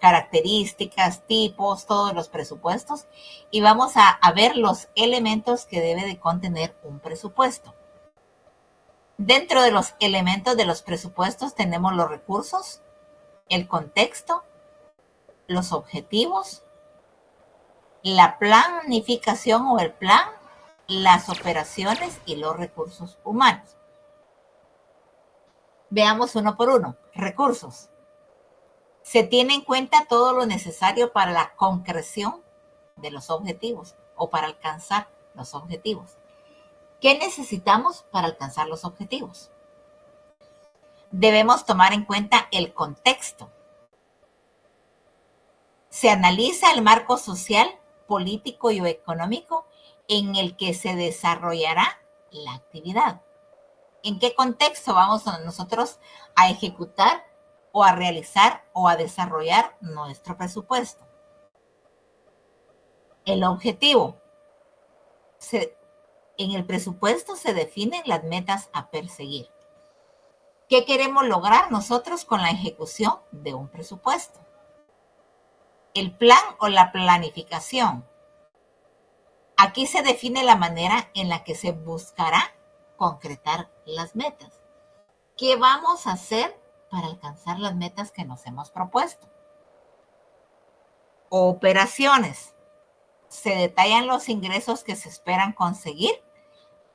características, tipos, todos los presupuestos y vamos a ver los elementos que debe de contener un presupuesto. Dentro de los elementos de los presupuestos tenemos los recursos, el contexto, los objetivos, la planificación o el plan, las operaciones y los recursos humanos. Veamos uno por uno. Recursos. Se tiene en cuenta todo lo necesario para la concreción de los objetivos o para alcanzar los objetivos. ¿Qué necesitamos para alcanzar los objetivos? Debemos tomar en cuenta el contexto. Se analiza el marco social, político y económico en el que se desarrollará la actividad. ¿En qué contexto vamos nosotros a ejecutar o a realizar o a desarrollar nuestro presupuesto? El objetivo. En el presupuesto se definen las metas a perseguir. ¿Qué queremos lograr nosotros con la ejecución de un presupuesto? El plan o la planificación. Aquí se define la manera en la que se buscará concretar las metas. ¿Qué vamos a hacer para alcanzar las metas que nos hemos propuesto? Operaciones. Se detallan los ingresos que se esperan conseguir,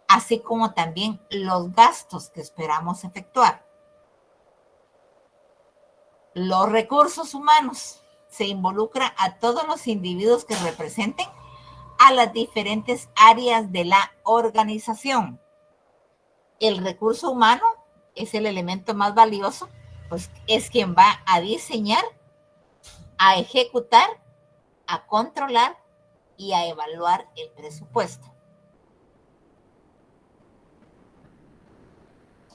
así como también los gastos que esperamos efectuar. Los recursos humanos. Se involucra a todos los individuos que representen a las diferentes áreas de la organización. El recurso humano es el elemento más valioso, pues es quien va a diseñar, a ejecutar, a controlar y a evaluar el presupuesto.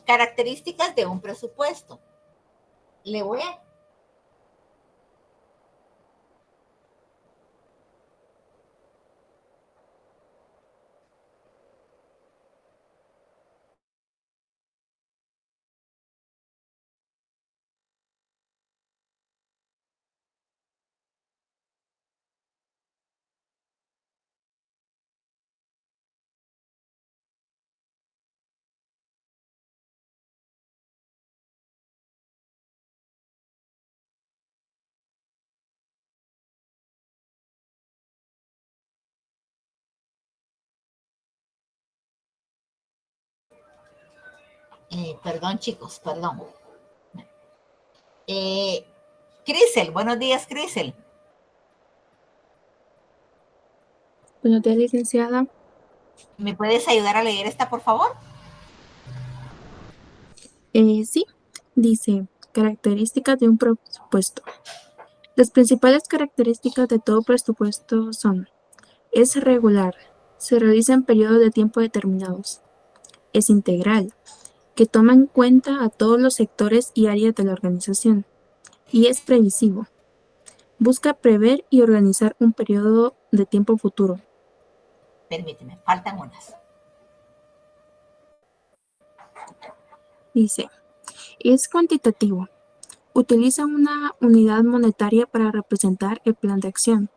Características de un presupuesto. Le voy a perdón, chicos, perdón. Crisel, buenos días, Crisel. Buenos días, licenciada. ¿Me puedes ayudar a leer esta, por favor? Sí, dice, características de un presupuesto. Las principales características de todo presupuesto son: es regular, se realiza en periodos de tiempo determinados; es integral, que toma en cuenta a todos los sectores y áreas de la organización; y es previsivo, busca prever y organizar un periodo de tiempo futuro. Permíteme, faltan unas. Dice, es cuantitativo, utiliza una unidad monetaria para representar el plan de acción;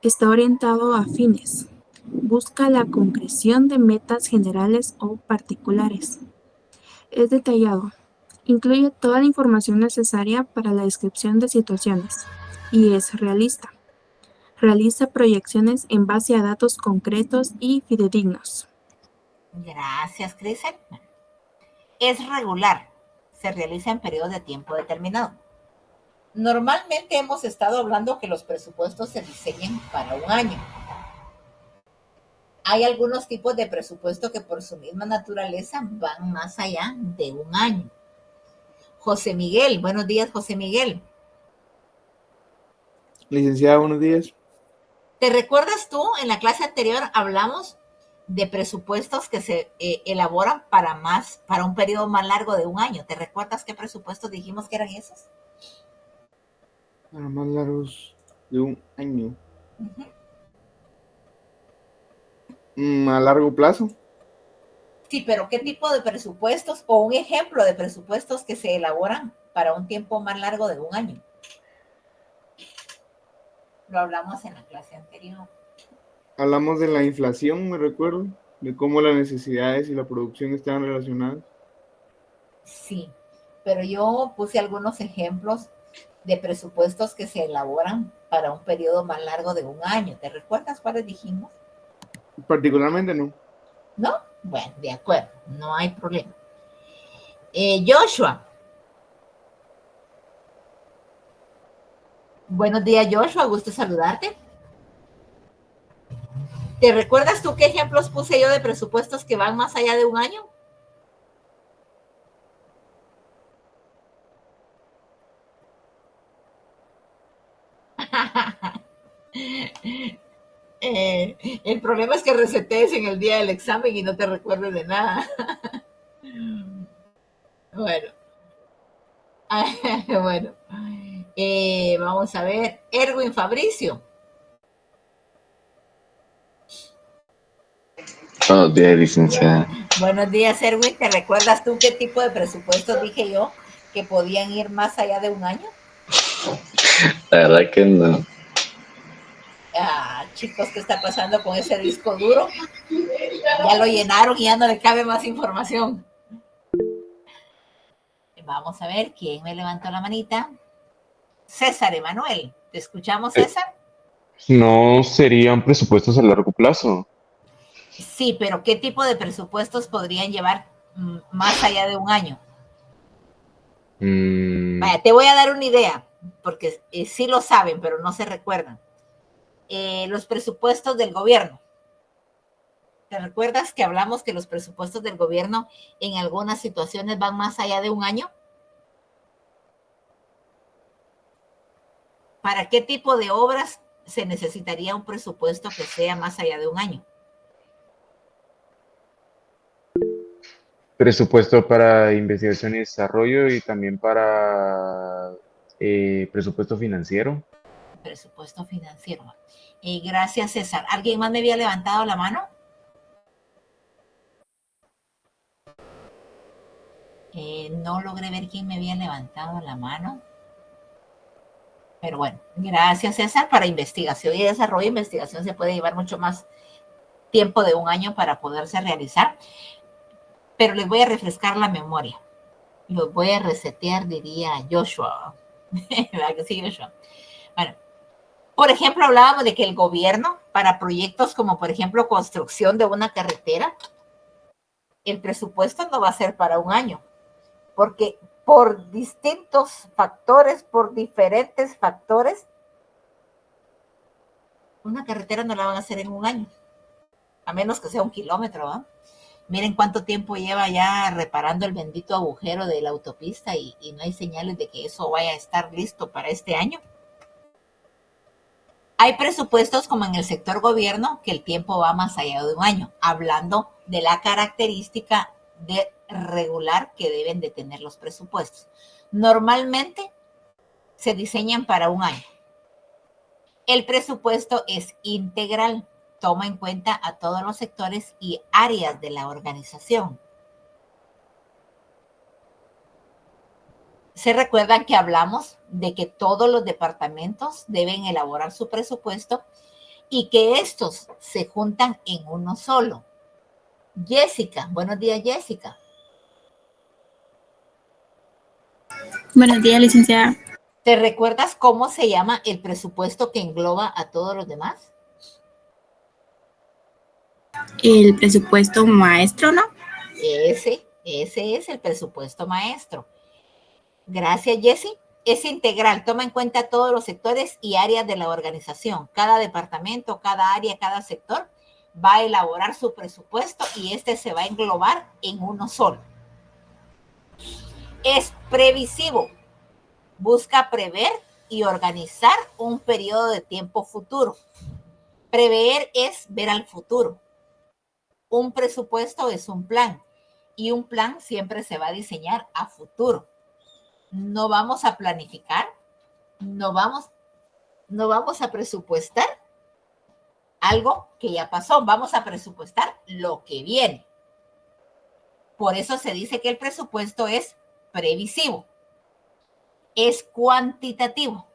está orientado a fines, busca la concreción de metas generales o particulares; es detallado, incluye toda la información necesaria para la descripción de situaciones; y es realista, realiza proyecciones en base a datos concretos y fidedignos. Gracias, Crisel. Es regular, se realiza en periodos de tiempo determinado. Normalmente hemos estado hablando que los presupuestos se diseñan para un año. Hay algunos tipos de presupuesto que por su misma naturaleza van más allá de un año. José Miguel, buenos días, José Miguel. Licenciada, buenos días. ¿Te recuerdas tú? En la clase anterior hablamos de presupuestos que se elaboran para un periodo más largo de un año. ¿Te recuerdas qué presupuestos dijimos que eran esos? Para más largos de un año. A largo plazo. Sí, pero ¿qué tipo de presupuestos o un ejemplo de presupuestos que se elaboran para un tiempo más largo de un año? Lo hablamos en la clase anterior. Hablamos de la inflación, me recuerdo, de cómo las necesidades y la producción están relacionadas. Sí, pero yo puse algunos ejemplos de presupuestos que se elaboran para un periodo más largo de un año. ¿Te recuerdas cuáles dijimos? Particularmente no. ¿No? Bueno, de acuerdo, no hay problema. Joshua. Buenos días, Joshua, gusto saludarte. ¿Te recuerdas tú qué ejemplos puse yo de presupuestos que van más allá de un año? El problema es que resetees en el día del examen y no te recuerdes de nada. Bueno, bueno. Vamos a ver. Erwin Fabricio. Buenos días, licenciada. Buenos días, Erwin. ¿Te recuerdas tú qué tipo de presupuestos dije yo que podían ir más allá de un año? La verdad que no. Ah, chicos, ¿qué está pasando con ese disco duro? Ya lo llenaron y ya no le cabe más información. Vamos a ver quién me levantó la manita. César Emanuel. ¿Te escuchamos, César? No serían presupuestos a largo plazo. Sí, pero ¿qué tipo de presupuestos podrían llevar más allá de un año? Mm, Vaya, te voy a dar una idea, porque sí lo saben, pero no se recuerdan. Los presupuestos del gobierno. ¿Te recuerdas que hablamos que los presupuestos del gobierno en algunas situaciones van más allá de un año? ¿Para qué tipo de obras se necesitaría un presupuesto que sea más allá de un año? Presupuesto para investigación y desarrollo y también para presupuesto financiero. Presupuesto financiero. Gracias, César. ¿Alguien más me había levantado la mano? No logré ver quién me había levantado la mano. Pero bueno, gracias, César. Para investigación y desarrollo, investigación se puede llevar mucho más tiempo de un año para poderse realizar. Pero les voy a refrescar la memoria. Los voy a resetear, diría Joshua. ¿Verdad que sí, Joshua? Bueno, por ejemplo, hablábamos de que el gobierno, para proyectos como, por ejemplo, construcción de una carretera, el presupuesto no va a ser para un año, porque por distintos factores, por diferentes factores, una carretera no la van a hacer en un año, a menos que sea 1 kilómetro, ¿va? Miren cuánto tiempo lleva ya reparando el bendito agujero de la autopista y no hay señales de que eso vaya a estar listo para este año. Hay presupuestos como en el sector gobierno que el tiempo va más allá de un año, hablando de la característica de regular que deben de tener los presupuestos. Normalmente se diseñan para un año. El presupuesto es integral, toma en cuenta a todos los sectores y áreas de la organización. Se recuerdan que hablamos de que todos los departamentos deben elaborar su presupuesto y que estos se juntan en uno solo. Jessica, buenos días, Jessica. Buenos días, licenciada. ¿Te recuerdas cómo se llama el presupuesto que engloba a todos los demás? El presupuesto maestro, ¿no? Ese es el presupuesto maestro. Gracias, Jessie. Es integral, toma en cuenta todos los sectores y áreas de la organización. Cada departamento, cada área, cada sector va a elaborar su presupuesto y este se va a englobar en uno solo. Es previsivo, busca prever y organizar un periodo de tiempo futuro. Prever es ver al futuro. Un presupuesto es un plan y un plan siempre se va a diseñar a futuro. No vamos a planificar, no vamos a presupuestar algo que ya pasó, vamos a presupuestar lo que viene. Por eso se dice que el presupuesto es previsivo, es cuantitativo.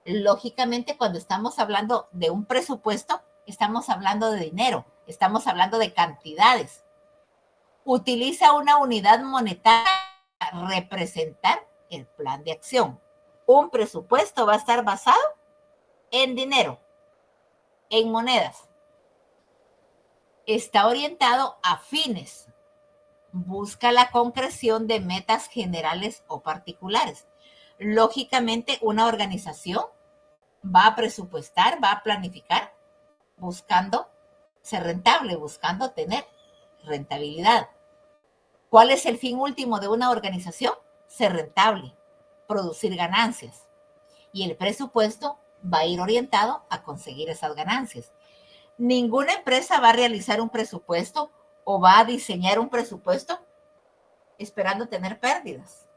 Lógicamente, cuando estamos hablando de un presupuesto, estamos hablando de dinero, estamos hablando de cantidades. Utiliza una unidad monetaria para representar el plan de acción. Un presupuesto va a estar basado en dinero, en monedas. Está orientado a fines. Busca la concreción de metas generales o particulares. Lógicamente, una organización va a presupuestar, va a planificar, buscando ser rentable, buscando tener rentabilidad. ¿Cuál es el fin último de una organización? Ser rentable, producir ganancias. Y el presupuesto va a ir orientado a conseguir esas ganancias. Ninguna empresa va a realizar un presupuesto o va a diseñar un presupuesto esperando tener pérdidas.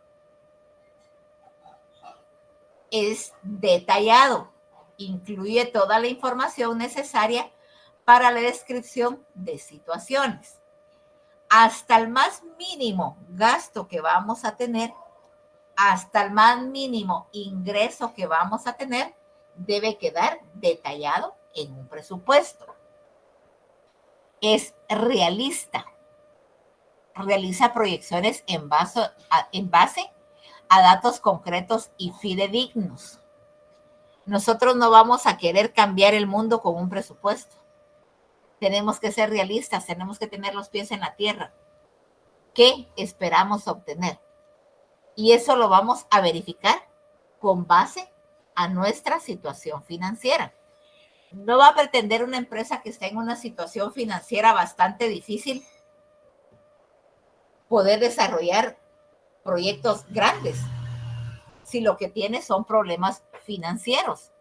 Es detallado, incluye toda la información necesaria para la descripción de situaciones. Hasta el más mínimo gasto que vamos a tener, hasta el más mínimo ingreso que vamos a tener, debe quedar detallado en un presupuesto. Es realista. Realiza proyecciones en base a datos concretos y fidedignos. Nosotros no vamos a querer cambiar el mundo con un presupuesto. Tenemos que ser realistas, tenemos que tener los pies en la tierra. ¿Qué esperamos obtener? Y eso lo vamos a verificar con base a nuestra situación financiera. No va a pretender una empresa que está en una situación financiera bastante difícil poder desarrollar proyectos grandes si lo que tiene son problemas financieros.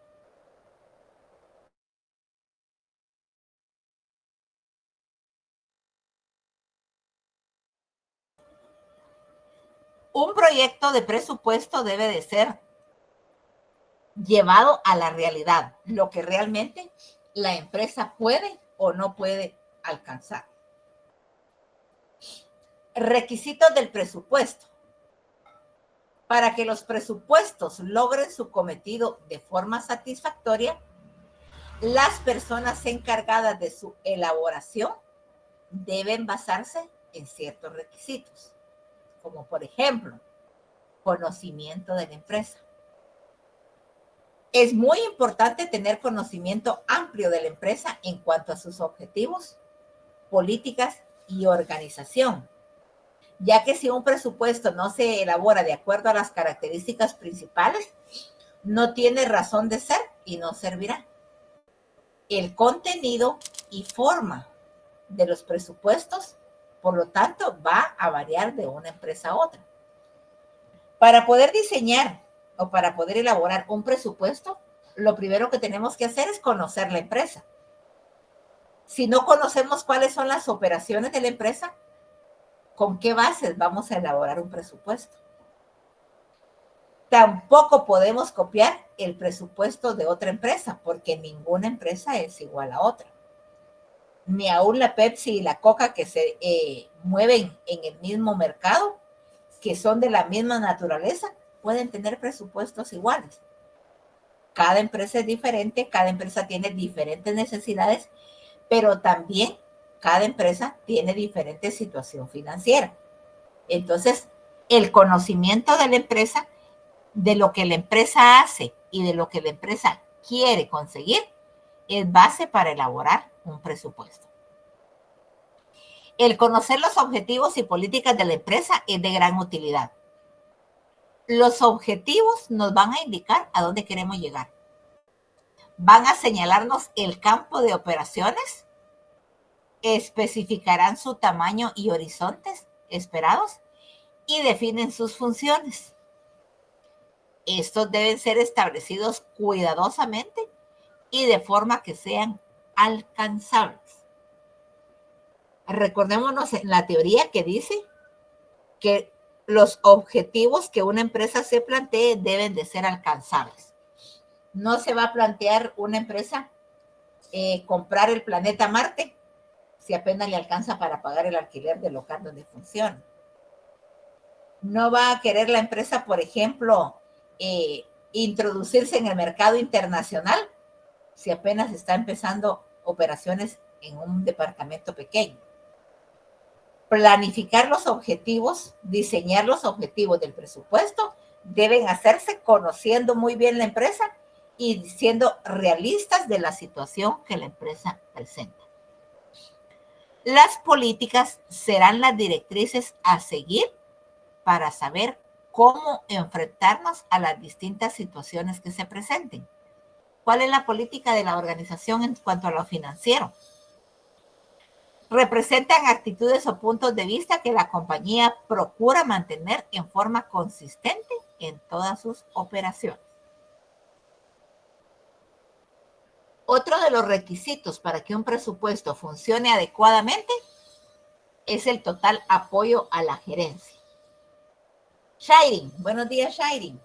Un proyecto de presupuesto debe de ser llevado a la realidad, lo que realmente la empresa puede o no puede alcanzar. Requisitos del presupuesto. Para que los presupuestos logren su cometido de forma satisfactoria, las personas encargadas de su elaboración deben basarse en ciertos requisitos, como por ejemplo, conocimiento de la empresa. Es muy importante tener conocimiento amplio de la empresa en cuanto a sus objetivos, políticas y organización, ya que si un presupuesto no se elabora de acuerdo a las características principales, no tiene razón de ser y no servirá. El contenido y forma de los presupuestos, por lo tanto, va a variar de una empresa a otra. Para poder diseñar o para poder elaborar un presupuesto, lo primero que tenemos que hacer es conocer la empresa. Si no conocemos cuáles son las operaciones de la empresa, ¿con qué bases vamos a elaborar un presupuesto? Tampoco podemos copiar el presupuesto de otra empresa, porque ninguna empresa es igual a otra. Ni aún la Pepsi y la Coca, que se mueven en el mismo mercado, que son de la misma naturaleza, pueden tener presupuestos iguales. Cada empresa es diferente, cada empresa tiene diferentes necesidades, pero también cada empresa tiene diferente situación financiera. Entonces, el conocimiento de la empresa, de lo que la empresa hace y de lo que la empresa quiere conseguir, es base para elaborar un presupuesto. El conocer los objetivos y políticas de la empresa es de gran utilidad. Los objetivos nos van a indicar a dónde queremos llegar. Van a señalarnos el campo de operaciones, especificarán su tamaño y horizontes esperados y definen sus funciones. Estos deben ser establecidos cuidadosamente y de forma que sean alcanzables. Recordémonos en la teoría que dice que los objetivos que una empresa se plantee deben de ser alcanzables. No se va a plantear una empresa comprar el planeta Marte si apenas le alcanza para pagar el alquiler del local donde funciona. No va a querer la empresa, por ejemplo, introducirse en el mercado internacional si apenas está empezando operaciones en un departamento pequeño. Planificar los objetivos, diseñar los objetivos del presupuesto deben hacerse conociendo muy bien la empresa y siendo realistas de la situación que la empresa presenta. Las políticas serán las directrices a seguir para saber cómo enfrentarnos a las distintas situaciones que se presenten. ¿Cuál es la política de la organización en cuanto a lo financiero? Representan actitudes o puntos de vista que la compañía procura mantener en forma consistente en todas sus operaciones. Otro de los requisitos para que un presupuesto funcione adecuadamente es el total apoyo a la gerencia. Shairin, buenos días, Shairin.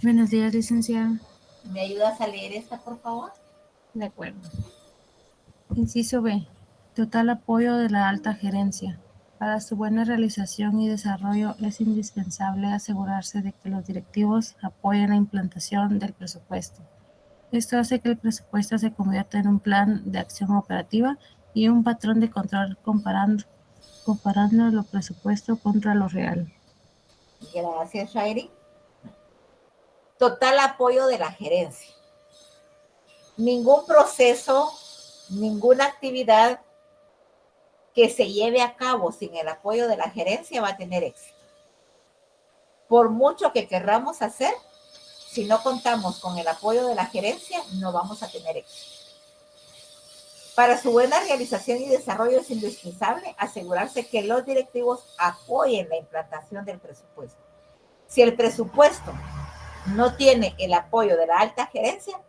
Buenos días, licenciada. ¿Me ayudas a leer esta, por favor? De acuerdo. Inciso B. Total apoyo de la alta gerencia. Para su buena realización y desarrollo es indispensable asegurarse de que los directivos apoyen la implantación del presupuesto. Esto hace que el presupuesto se convierta en un plan de acción operativa y un patrón de control comparando lo presupuesto contra lo real. Gracias, Shairin. Total apoyo de la gerencia. Ningún proceso, ninguna actividad que se lleve a cabo sin el apoyo de la gerencia va a tener éxito. Por mucho que querramos hacer, si no contamos con el apoyo de la gerencia, no vamos a tener éxito. Para su buena realización y desarrollo es indispensable asegurarse que los directivos apoyen la implantación del presupuesto. Si el presupuesto no tiene el apoyo de la alta gerencia,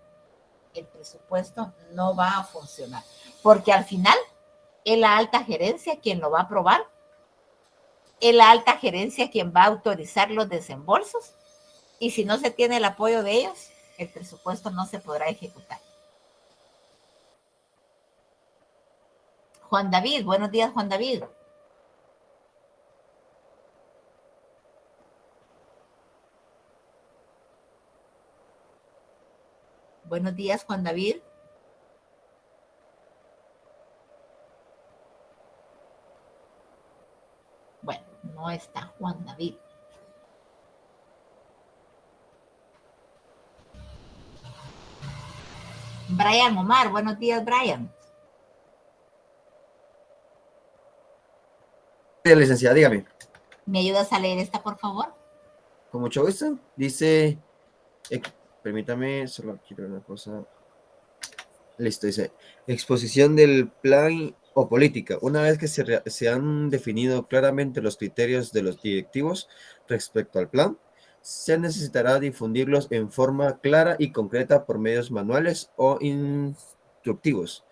el presupuesto no va a funcionar, porque al final es la alta gerencia quien lo va a aprobar, es la alta gerencia quien va a autorizar los desembolsos, y si no se tiene el apoyo de ellos, el presupuesto no se podrá ejecutar. Juan David, buenos días, Juan David. Buenos días, Juan David. Bueno, no está Juan David. Brian Omar, buenos días, Brian. Licenciada, dígame. ¿Me ayudas a leer esta, por favor? Con mucho gusto. Dice, permítame, solo quiero una cosa. Listo, dice, exposición del plan o política. Una vez que se han definido claramente los criterios de los directivos respecto al plan, se necesitará difundirlos en forma clara y concreta por medios manuales o instructivos.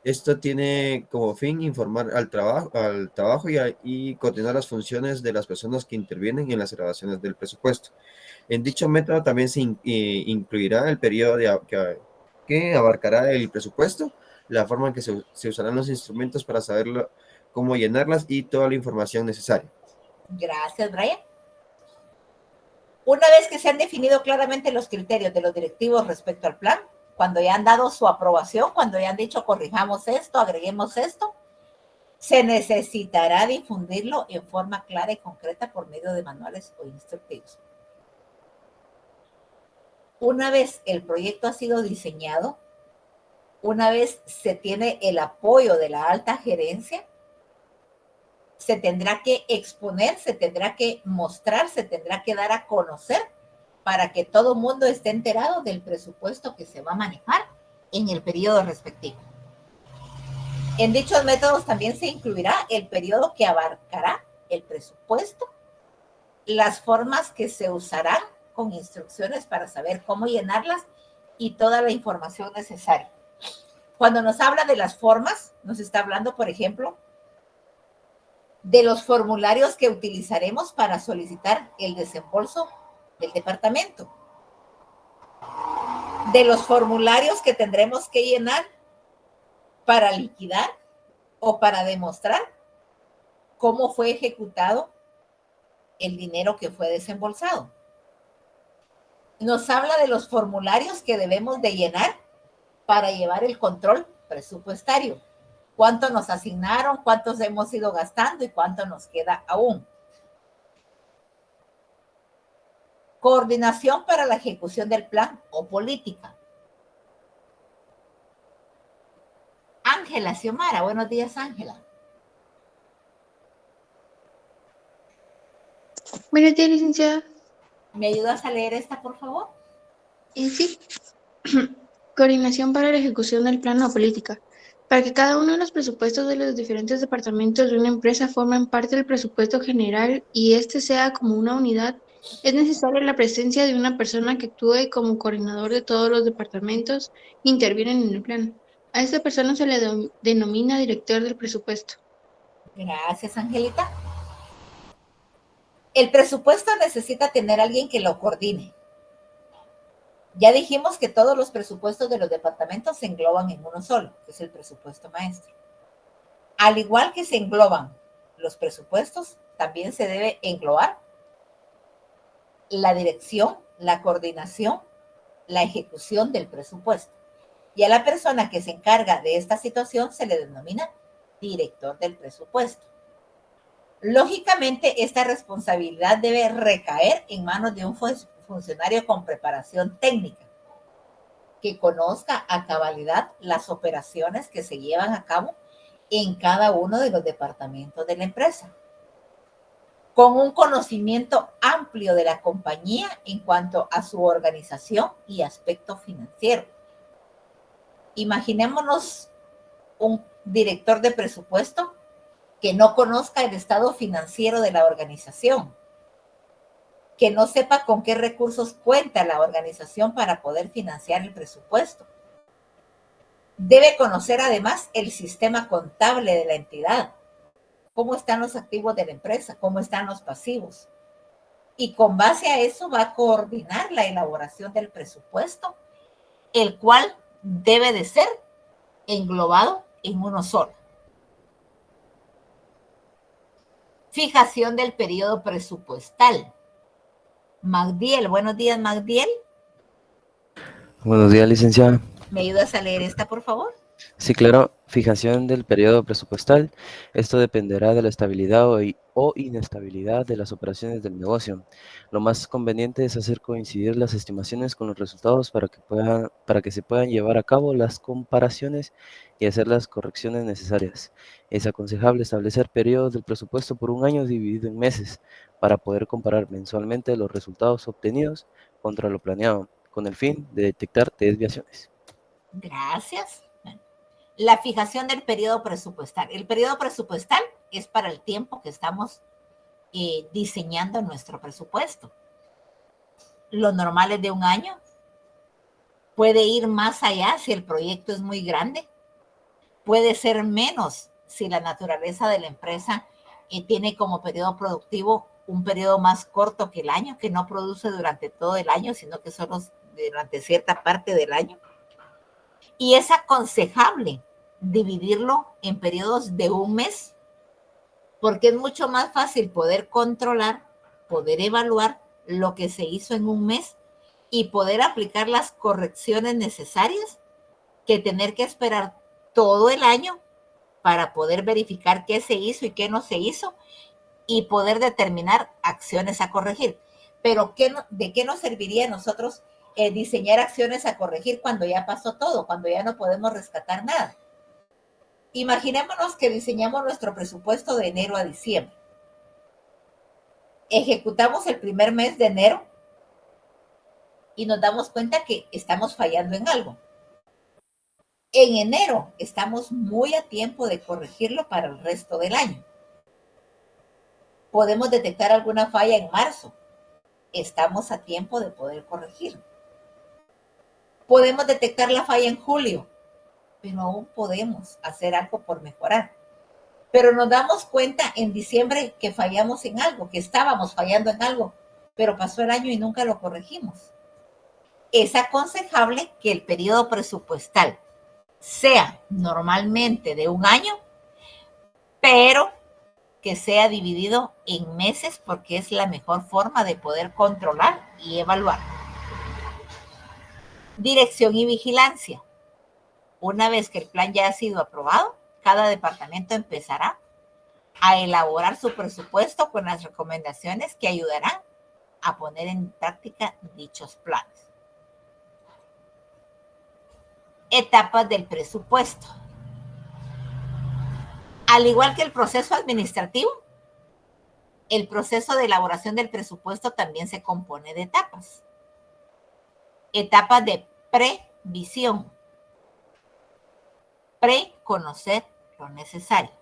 Esto tiene como fin informar al trabajo y coordinar las funciones de las personas que intervienen en las elaboraciones del presupuesto. En dicho método también se incluirá el periodo que abarcará el presupuesto, la forma en que se usarán los instrumentos para saber cómo llenarlas y toda la información necesaria. Gracias, Brian. Una vez que se han definido claramente los criterios de los directivos respecto al plan, cuando ya han dado su aprobación, cuando ya han dicho corrijamos esto, agreguemos esto, se necesitará difundirlo en forma clara y concreta por medio de manuales o instructivos. Una vez el proyecto ha sido diseñado, una vez se tiene el apoyo de la alta gerencia, se tendrá que exponer, se tendrá que mostrar, se tendrá que dar a conocer para que todo el mundo esté enterado del presupuesto que se va a manejar en el periodo respectivo. En dichos métodos también se incluirá el periodo que abarcará el presupuesto, las formas que se usarán con instrucciones para saber cómo llenarlas y toda la información necesaria. Cuando nos habla de las formas, nos está hablando, por ejemplo, de los formularios que utilizaremos para solicitar el desembolso del departamento, de los formularios que tendremos que llenar para liquidar o para demostrar cómo fue ejecutado el dinero que fue desembolsado. Nos habla de los formularios que debemos de llenar para llevar el control presupuestario. Cuánto nos asignaron, cuántos hemos ido gastando y cuánto nos queda aún. Coordinación para la ejecución del plan o política. Ángela Xiomara, buenos días, Ángela. Buenos días, licenciada. ¿Me ayudas a leer esta, por favor? Sí. Coordinación para la ejecución del plan o política. Para que cada uno de los presupuestos de los diferentes departamentos de una empresa formen parte del presupuesto general y este sea como una unidad, es necesaria la presencia de una persona que actúe como coordinador de todos los departamentos que intervienen en el plan. A esta persona se le denomina director del presupuesto. Gracias, Angelita. El presupuesto necesita tener alguien que lo coordine. Ya dijimos que todos los presupuestos de los departamentos se engloban en uno solo, que es el presupuesto maestro. Al igual que se engloban los presupuestos, también se debe englobar la dirección, la coordinación, la ejecución del presupuesto. Y a la persona que se encarga de esta situación se le denomina director del presupuesto. Lógicamente, esta responsabilidad debe recaer en manos de un funcionario con preparación técnica, que conozca a cabalidad las operaciones que se llevan a cabo en cada uno de los departamentos de la empresa, con un conocimiento amplio de la compañía en cuanto a su organización y aspecto financiero. Imaginémonos un director de presupuesto que no conozca el estado financiero de la organización, que no sepa con qué recursos cuenta la organización para poder financiar el presupuesto. Debe conocer además el sistema contable de la entidad, cómo están los activos de la empresa, cómo están los pasivos. Y con base a eso va a coordinar la elaboración del presupuesto, el cual debe de ser englobado en uno solo. Fijación del periodo presupuestal. Magdiel, buenos días, Magdiel. Buenos días, licenciada. ¿Me ayudas a leer esta, por favor? Sí, claro. Fijación del periodo presupuestal. Esto dependerá de la estabilidad o inestabilidad de las operaciones del negocio. Lo más conveniente es hacer coincidir las estimaciones con los resultados para que se puedan llevar a cabo las comparaciones y hacer las correcciones necesarias. Es aconsejable establecer periodos del presupuesto por un año dividido en meses para poder comparar mensualmente los resultados obtenidos contra lo planeado, con el fin de detectar desviaciones. Gracias. La fijación del periodo presupuestal. El periodo presupuestal es para el tiempo que estamos diseñando nuestro presupuesto. Lo normal es de un año. Puede ir más allá si el proyecto es muy grande. Puede ser menos si la naturaleza de la empresa tiene como periodo productivo un periodo más corto que el año, que no produce durante todo el año, sino que solo durante cierta parte del año. Y es aconsejable dividirlo en periodos de un mes, porque es mucho más fácil poder controlar, poder evaluar lo que se hizo en un mes y poder aplicar las correcciones necesarias que tener que esperar todo el año para poder verificar qué se hizo y qué no se hizo y poder determinar acciones a corregir. Pero ¿de qué nos serviría a nosotros diseñar acciones a corregir cuando ya pasó todo, cuando ya no podemos rescatar nada? Imaginémonos que diseñamos nuestro presupuesto de enero a diciembre. Ejecutamos el primer mes de enero y nos damos cuenta que estamos fallando en algo. En enero estamos muy a tiempo de corregirlo para el resto del año. Podemos detectar alguna falla en marzo. Estamos a tiempo de poder corregirlo. Podemos detectar la falla en julio, pero aún podemos hacer algo por mejorar. Pero nos damos cuenta en diciembre que fallamos en algo, que estábamos fallando en algo, pero pasó el año y nunca lo corregimos. Es aconsejable que el periodo presupuestal sea normalmente de un año, pero que sea dividido en meses porque es la mejor forma de poder controlar y evaluar. Dirección y vigilancia. Una vez que el plan ya ha sido aprobado, cada departamento empezará a elaborar su presupuesto con las recomendaciones que ayudarán a poner en práctica dichos planes. Etapas del presupuesto. Al igual que el proceso administrativo, el proceso de elaboración del presupuesto también se compone de etapas. Etapas de previsión. Preconocer lo necesario.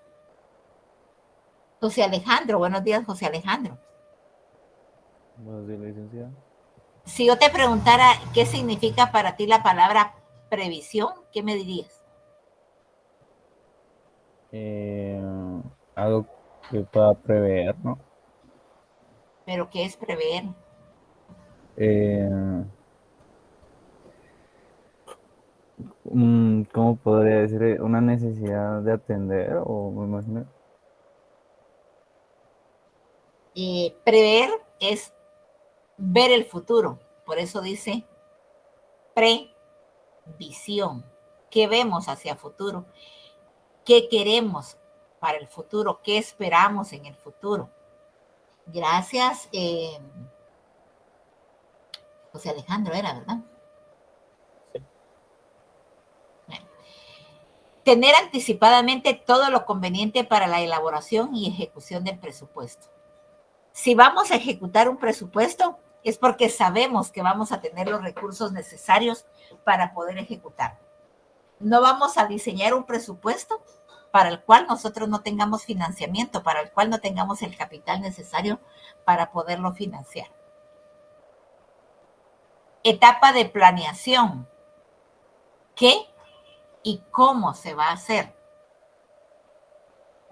José Alejandro, buenos días, José Alejandro. Buenos días, licenciada. Si yo te preguntara qué significa para ti la palabra previsión, ¿qué me dirías? Algo que pueda prever, ¿no? ¿Pero qué es prever? ¿Cómo podría decir? Una necesidad de atender, o me imagino. Prever es ver el futuro, por eso dice previsión. ¿Qué vemos hacia futuro? ¿Qué queremos para el futuro? ¿Qué esperamos en el futuro? Gracias, José Alejandro era, ¿verdad? Bueno. Tener anticipadamente todo lo conveniente para la elaboración y ejecución del presupuesto. Si vamos a ejecutar un presupuesto, es porque sabemos que vamos a tener los recursos necesarios para poder ejecutar. No vamos a diseñar un presupuesto para el cual nosotros no tengamos financiamiento, para el cual no tengamos el capital necesario para poderlo financiar. Etapa de planeación. ¿Qué y cómo se va a hacer?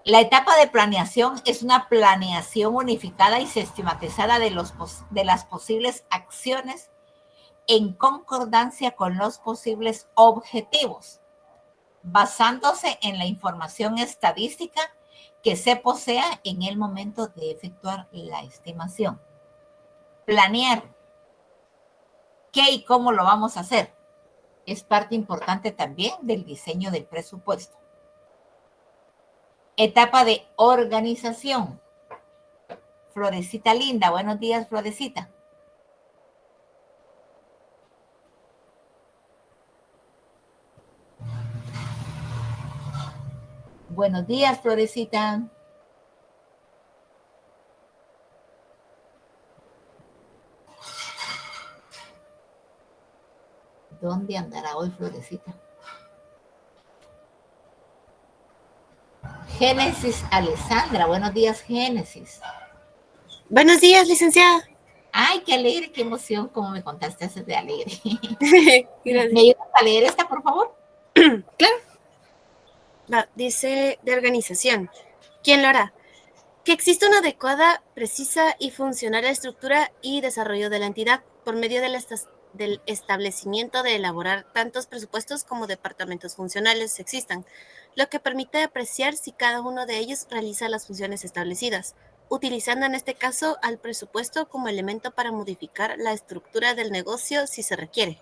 La etapa de planeación es una planeación unificada y sistematizada de las posibles acciones en concordancia con los posibles objetivos, basándose en la información estadística que se posea en el momento de efectuar la estimación. Planear qué y cómo lo vamos a hacer es parte importante también del diseño del presupuesto. Etapa de organización. Florecita linda, buenos días, Florecita. Buenos días, Florecita. ¿Dónde andará hoy Florecita? Génesis Alessandra, buenos días, Génesis. Buenos días, licenciada. Ay, qué alegre, qué emoción, como me contaste eso de alegre. Gracias. ¿Me ayudas a leer esta, por favor? Claro. Dice de organización. ¿Quién lo hará? Que exista una adecuada, precisa y funcional estructura y desarrollo de la entidad por medio del establecimiento de elaborar tantos presupuestos como departamentos funcionales existan, lo que permite apreciar si cada uno de ellos realiza las funciones establecidas, utilizando en este caso al presupuesto como elemento para modificar la estructura del negocio si se requiere.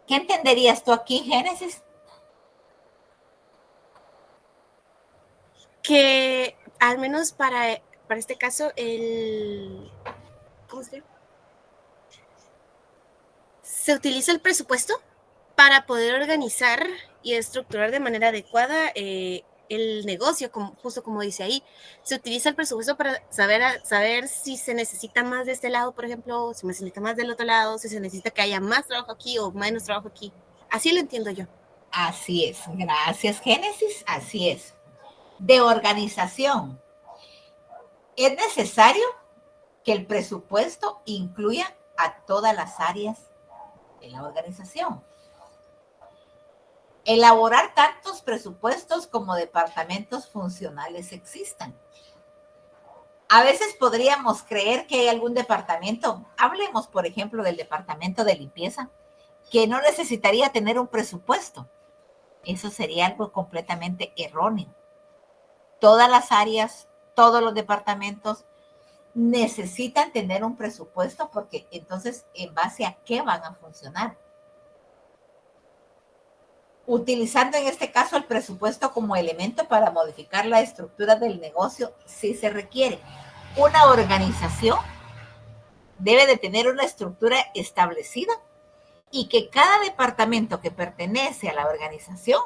¿Qué entenderías tú aquí, Génesis? Que al menos para este caso ¿cómo se llama? Se utiliza el presupuesto para poder organizar y estructurar de manera adecuada el negocio, justo como dice ahí. Se utiliza el presupuesto para saber si se necesita más de este lado, por ejemplo, si se necesita más del otro lado, si se necesita que haya más trabajo aquí o menos trabajo aquí. Así lo entiendo yo. Así es. Gracias, Génesis. Así es. De organización. Es necesario que el presupuesto incluya a todas las áreas de la organización. Elaborar tantos presupuestos como departamentos funcionales existan. A veces podríamos creer que hay algún departamento, hablemos por ejemplo del departamento de limpieza, que no necesitaría tener un presupuesto. Eso sería algo completamente erróneo. Todas las áreas todos los departamentos necesitan tener un presupuesto, porque entonces, ¿en base a qué van a funcionar? Utilizando en este caso el presupuesto como elemento para modificar la estructura del negocio, si se requiere. Una organización debe de tener una estructura establecida y que cada departamento que pertenece a la organización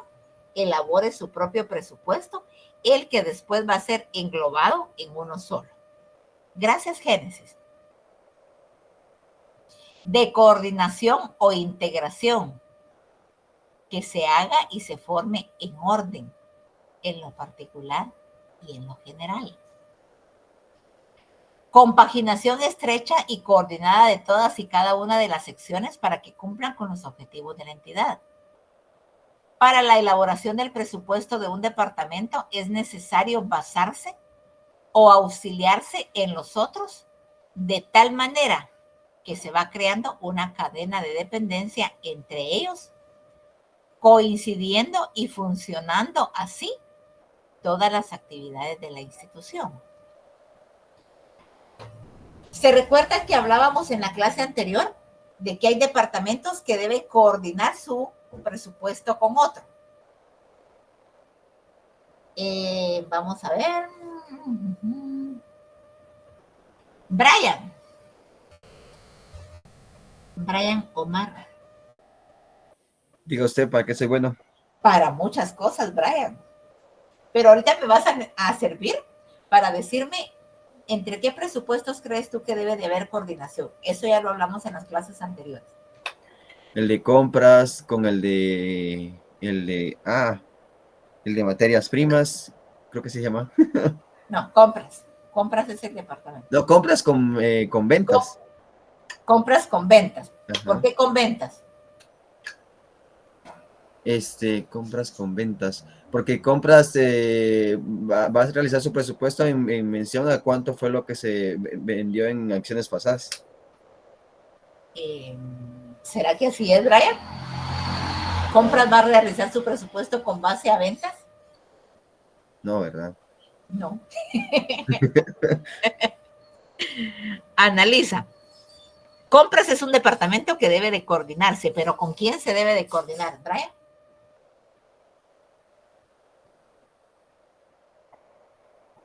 elabore su propio presupuesto, el que después va a ser englobado en uno solo. Gracias, Génesis. De coordinación o integración, que se haga y se forme en orden, en lo particular y en lo general. Compaginación estrecha y coordinada de todas y cada una de las secciones para que cumplan con los objetivos de la entidad. Para la elaboración del presupuesto de un departamento es necesario basarse o auxiliarse en los otros, de tal manera que se va creando una cadena de dependencia entre ellos, coincidiendo y funcionando así todas las actividades de la institución. ¿Se recuerda que hablábamos en la clase anterior de que hay departamentos que deben coordinar su presupuesto con otro? Vamos a ver. Brian Omar. Diga usted, ¿para qué soy bueno? Para muchas cosas, Brian. Pero ahorita me vas a servir para decirme entre qué presupuestos crees tú que debe de haber coordinación. Eso ya lo hablamos en las clases anteriores. El de compras con el de materias primas, creo que se llama. No, compras. Compras es el departamento. No, compras con ventas. Compras con ventas. Ajá. ¿Por qué con ventas? Compras con ventas. Porque compras vas a realizar su presupuesto en mención a cuánto fue lo que se vendió en acciones pasadas. ¿Será que así es, Brian? ¿Compras va a realizar su presupuesto con base a ventas? No, ¿verdad? No. Analiza. Compras es un departamento que debe de coordinarse, pero ¿con quién se debe de coordinar, Brian?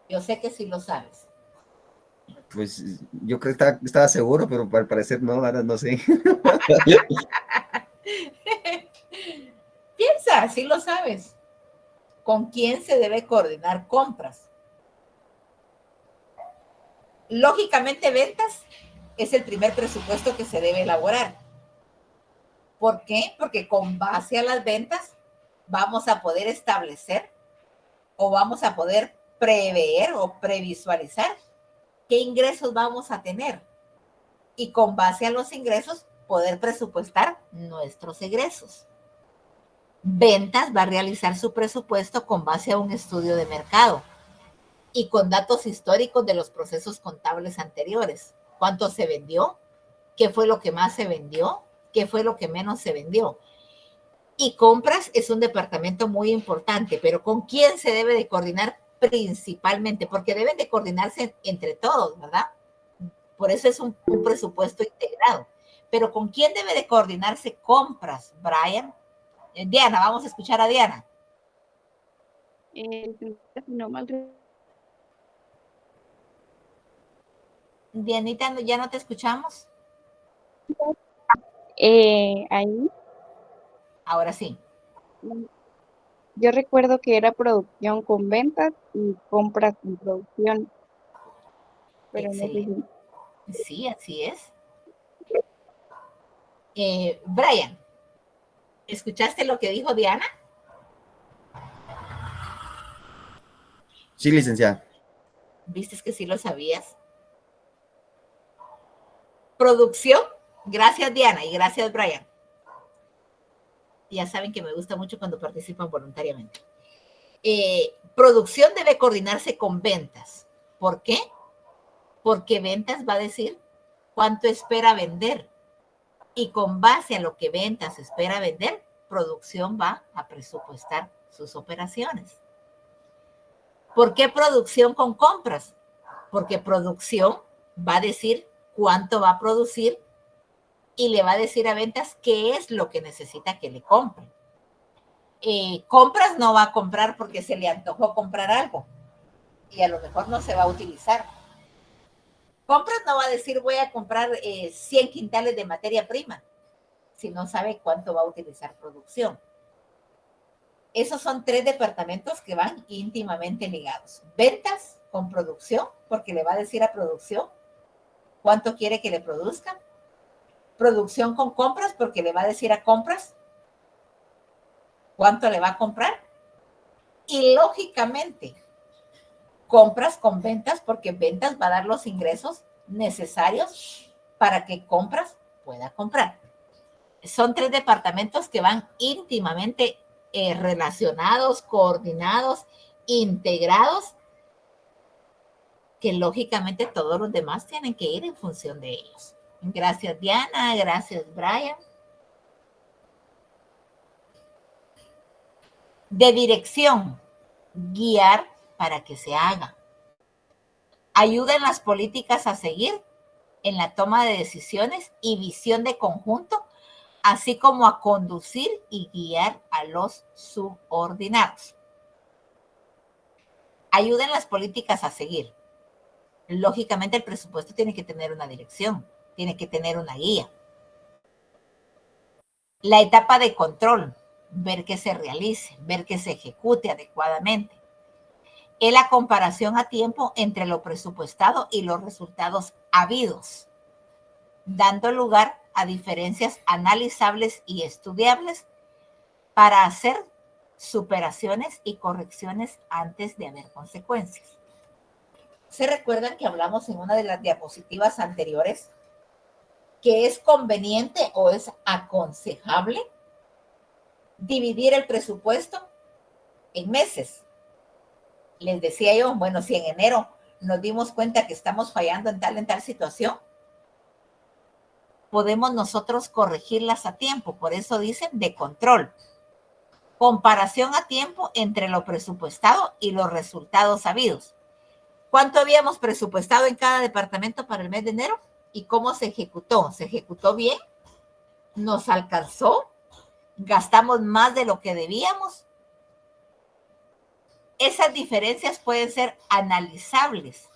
Yo sé que sí lo sabes. Pues yo creo que estaba seguro, pero al parecer no, ahora no sé. Piensa, sí lo sabes. ¿Con quién se debe coordinar compras? Lógicamente, ventas es el primer presupuesto que se debe elaborar. ¿Por qué? Porque con base a las ventas vamos a poder establecer o vamos a poder prever o previsualizar qué ingresos vamos a tener. Y con base a los ingresos, poder presupuestar nuestros egresos. Ventas va a realizar su presupuesto con base a un estudio de mercado y con datos históricos de los procesos contables anteriores. ¿Cuánto se vendió? ¿Qué fue lo que más se vendió? ¿Qué fue lo que menos se vendió? Y compras es un departamento muy importante, pero ¿con quién se debe de coordinar principalmente? Porque deben de coordinarse entre todos, ¿verdad? Por eso es un presupuesto integrado. Pero ¿con quién debe de coordinarse compras, Brian? Diana, vamos a escuchar a Diana. Dianita, ¿ya no te escuchamos? Ahí. Ahora sí. Yo recuerdo que era producción con ventas y compras con producción. Pero excelente. No sé si... Sí, así es. Brian, ¿escuchaste lo que dijo Diana? Sí, licenciada. ¿Viste que sí lo sabías? Producción, gracias Diana y gracias Brian. Ya saben que me gusta mucho cuando participan voluntariamente. Producción debe coordinarse con ventas. ¿Por qué? Porque ventas va a decir cuánto espera vender. Y con base a lo que ventas espera vender, producción va a presupuestar sus operaciones. ¿Por qué producción con compras? Porque producción va a decir cuánto va a producir y le va a decir a ventas qué es lo que necesita que le compren. Compras no va a comprar porque se le antojó comprar algo y a lo mejor no se va a utilizar. Compras no va a decir voy a comprar 100 quintales de materia prima si no sabe cuánto va a utilizar producción. Esos son 3 departamentos que van íntimamente ligados. Ventas con producción, porque le va a decir a producción cuánto quiere que le produzcan. Producción con compras, porque le va a decir a compras cuánto le va a comprar. Y lógicamente, compras con ventas, porque ventas va a dar los ingresos necesarios para que compras pueda comprar. Son 3 departamentos que van íntimamente relacionados, coordinados, integrados, que lógicamente todos los demás tienen que ir en función de ellos. Gracias, Diana. Gracias, Brian. De dirección, guiar para que se haga. Ayuda en las políticas a seguir, en la toma de decisiones y visión de conjunto, así como a conducir y guiar a los subordinados. Ayuda en las políticas a seguir. Lógicamente el presupuesto tiene que tener una dirección, tiene que tener una guía. La etapa de control, ver que se realice, ver que se ejecute adecuadamente. Es la comparación a tiempo entre lo presupuestado y los resultados habidos, dando lugar a diferencias analizables y estudiables para hacer superaciones y correcciones antes de haber consecuencias. ¿Se recuerdan que hablamos en una de las diapositivas anteriores que es conveniente o es aconsejable dividir el presupuesto en meses? Les decía yo, bueno, si en enero nos dimos cuenta que estamos fallando en tal situación, podemos nosotros corregirlas a tiempo. Por eso dicen de control. Comparación a tiempo entre lo presupuestado y los resultados sabidos. ¿Cuánto habíamos presupuestado en cada departamento para el mes de enero? ¿Y cómo se ejecutó? ¿Se ejecutó bien? ¿Nos alcanzó? ¿Gastamos más de lo que debíamos? Esas diferencias pueden ser analizables.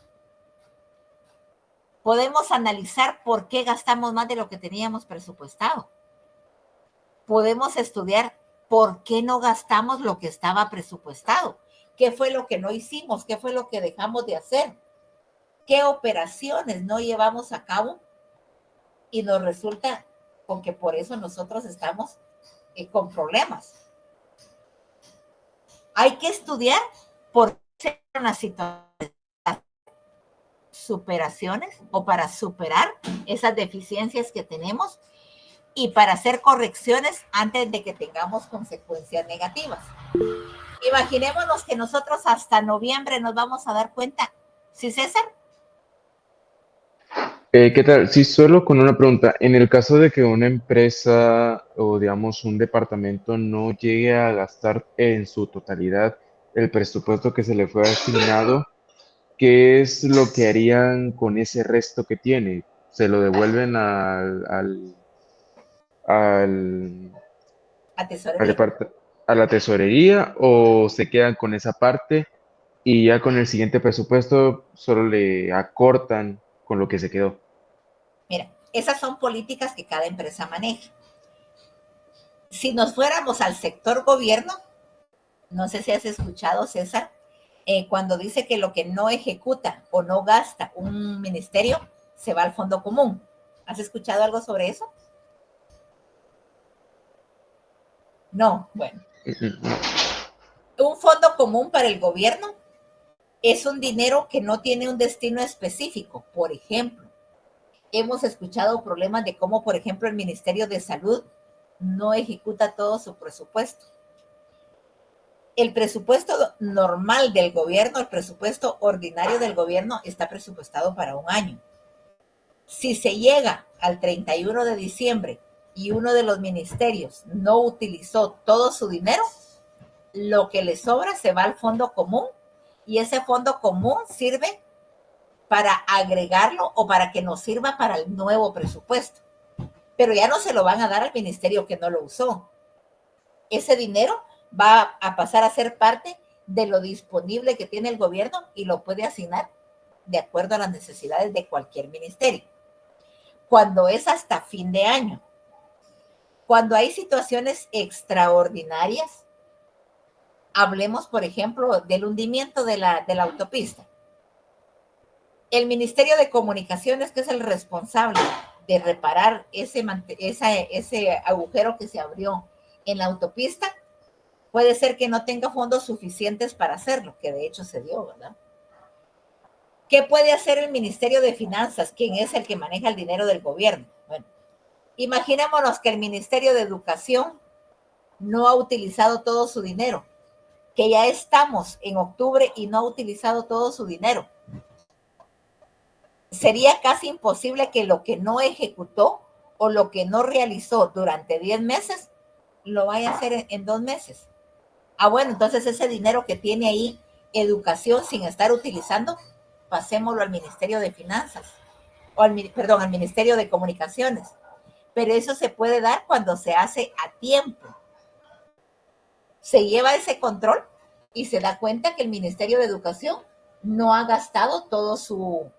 Podemos analizar por qué gastamos más de lo que teníamos presupuestado. Podemos estudiar por qué no gastamos lo que estaba presupuestado. ¿Qué fue lo que no hicimos? ¿Qué fue lo que dejamos de hacer? ¿Qué operaciones no llevamos a cabo? Y nos resulta con que por eso nosotros estamos con problemas. Hay que estudiar por qué una situación, superaciones o para superar esas deficiencias que tenemos y para hacer correcciones antes de que tengamos consecuencias negativas. Imaginémonos que nosotros hasta noviembre nos vamos a dar cuenta. ¿Sí, César? ¿Qué tal? Sí, solo con una pregunta. En el caso de que una empresa o, digamos, un departamento no llegue a gastar en su totalidad el presupuesto que se le fue asignado, ¿qué es lo que harían con ese resto que tiene? ¿Se lo devuelven al, A tesorería. a la tesorería o se quedan con esa parte y ya con el siguiente presupuesto solo le acortan con lo que se quedó? Mira, esas son políticas que cada empresa maneja. Si nos fuéramos al sector gobierno, no sé si has escuchado, César, cuando dice que lo que no ejecuta o no gasta un ministerio se va al fondo común. ¿Has escuchado algo sobre eso? No, bueno. Un fondo común para el gobierno es un dinero que no tiene un destino específico. Por ejemplo, hemos escuchado problemas de cómo, por ejemplo, el Ministerio de Salud no ejecuta todo su presupuesto. El presupuesto normal del gobierno, el presupuesto ordinario del gobierno está presupuestado para un año. Si se llega al 31 de diciembre y uno de los ministerios no utilizó todo su dinero, lo que le sobra se va al fondo común y ese fondo común sirve para agregarlo o para que nos sirva para el nuevo presupuesto. Pero ya no se lo van a dar al ministerio que no lo usó. Ese dinero va a pasar a ser parte de lo disponible que tiene el gobierno y lo puede asignar de acuerdo a las necesidades de cualquier ministerio. Cuando es hasta fin de año, cuando hay situaciones extraordinarias, hablemos, por ejemplo, del hundimiento de la autopista. El Ministerio de Comunicaciones, que es el responsable de reparar ese agujero que se abrió en la autopista, puede ser que no tenga fondos suficientes para hacerlo, que de hecho se dio, ¿verdad? ¿Qué puede hacer el Ministerio de Finanzas, quien es el que maneja el dinero del gobierno? Bueno, imaginémonos que el Ministerio de Educación no ha utilizado todo su dinero, que ya estamos en octubre y no ha utilizado todo su dinero. Sería casi imposible que lo que no ejecutó o lo que no realizó durante 10 meses lo vaya a hacer en 2 meses. Bueno, entonces ese dinero que tiene ahí educación sin estar utilizando, pasémoslo al Ministerio de Finanzas, o al Ministerio de Comunicaciones. Pero eso se puede dar cuando se hace a tiempo. Se lleva ese control y se da cuenta que el Ministerio de Educación no ha gastado todo su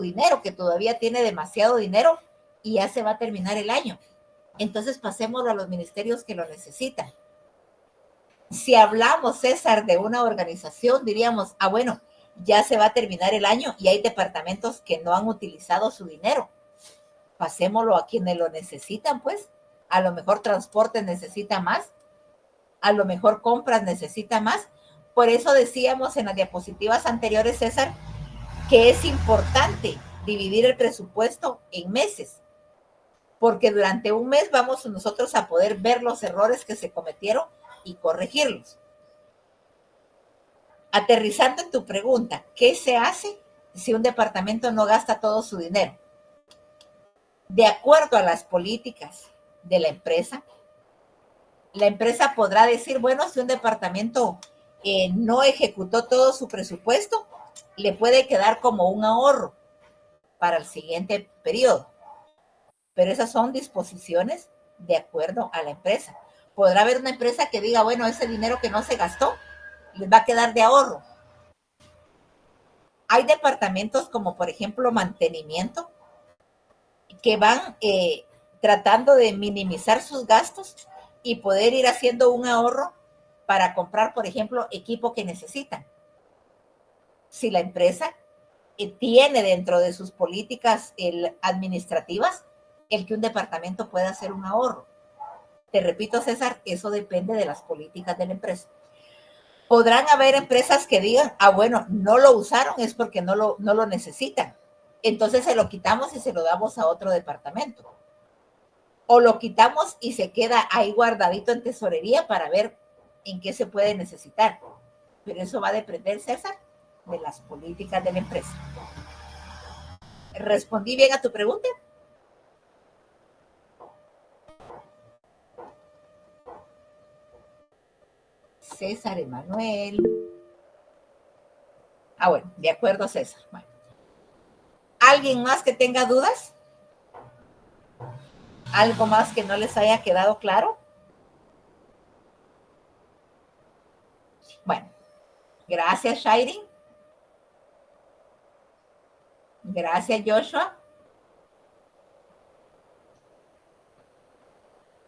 dinero, que todavía tiene demasiado dinero y ya se va a terminar el año. Entonces pasémoslo a los ministerios que lo necesitan. Si hablamos, César, de una organización, diríamos, bueno, ya se va a terminar el año y hay departamentos que no han utilizado su dinero. Pasémoslo a quienes lo necesitan, pues. A lo mejor transporte necesita más, a lo mejor compras necesita más. Por eso decíamos en las diapositivas anteriores, César, que es importante dividir el presupuesto en meses, porque durante un mes vamos nosotros a poder ver los errores que se cometieron y corregirlos. Aterrizando en tu pregunta, ¿qué se hace si un departamento no gasta todo su dinero? De acuerdo a las políticas de la empresa podrá decir, bueno, si un departamento no ejecutó todo su presupuesto, le puede quedar como un ahorro para el siguiente periodo. Pero esas son disposiciones de acuerdo a la empresa. Podrá haber una empresa que diga, bueno, ese dinero que no se gastó, les va a quedar de ahorro. Hay departamentos como, por ejemplo, mantenimiento, que van tratando de minimizar sus gastos y poder ir haciendo un ahorro para comprar, por ejemplo, equipo que necesitan. Si la empresa tiene dentro de sus políticas administrativas el que un departamento pueda hacer un ahorro. Te repito, César, eso depende de las políticas de la empresa. Podrán haber empresas que digan, bueno, no lo usaron, es porque no lo necesitan. Entonces se lo quitamos y se lo damos a otro departamento. O lo quitamos y se queda ahí guardadito en tesorería para ver en qué se puede necesitar. Pero eso va a depender, César, de las políticas de la empresa. ¿Respondí bien a tu pregunta? César Emanuel. Bueno, de acuerdo, César. Bueno. ¿Alguien más que tenga dudas? ¿Algo más que no les haya quedado claro? Bueno, gracias, Shairin. Gracias, Joshua.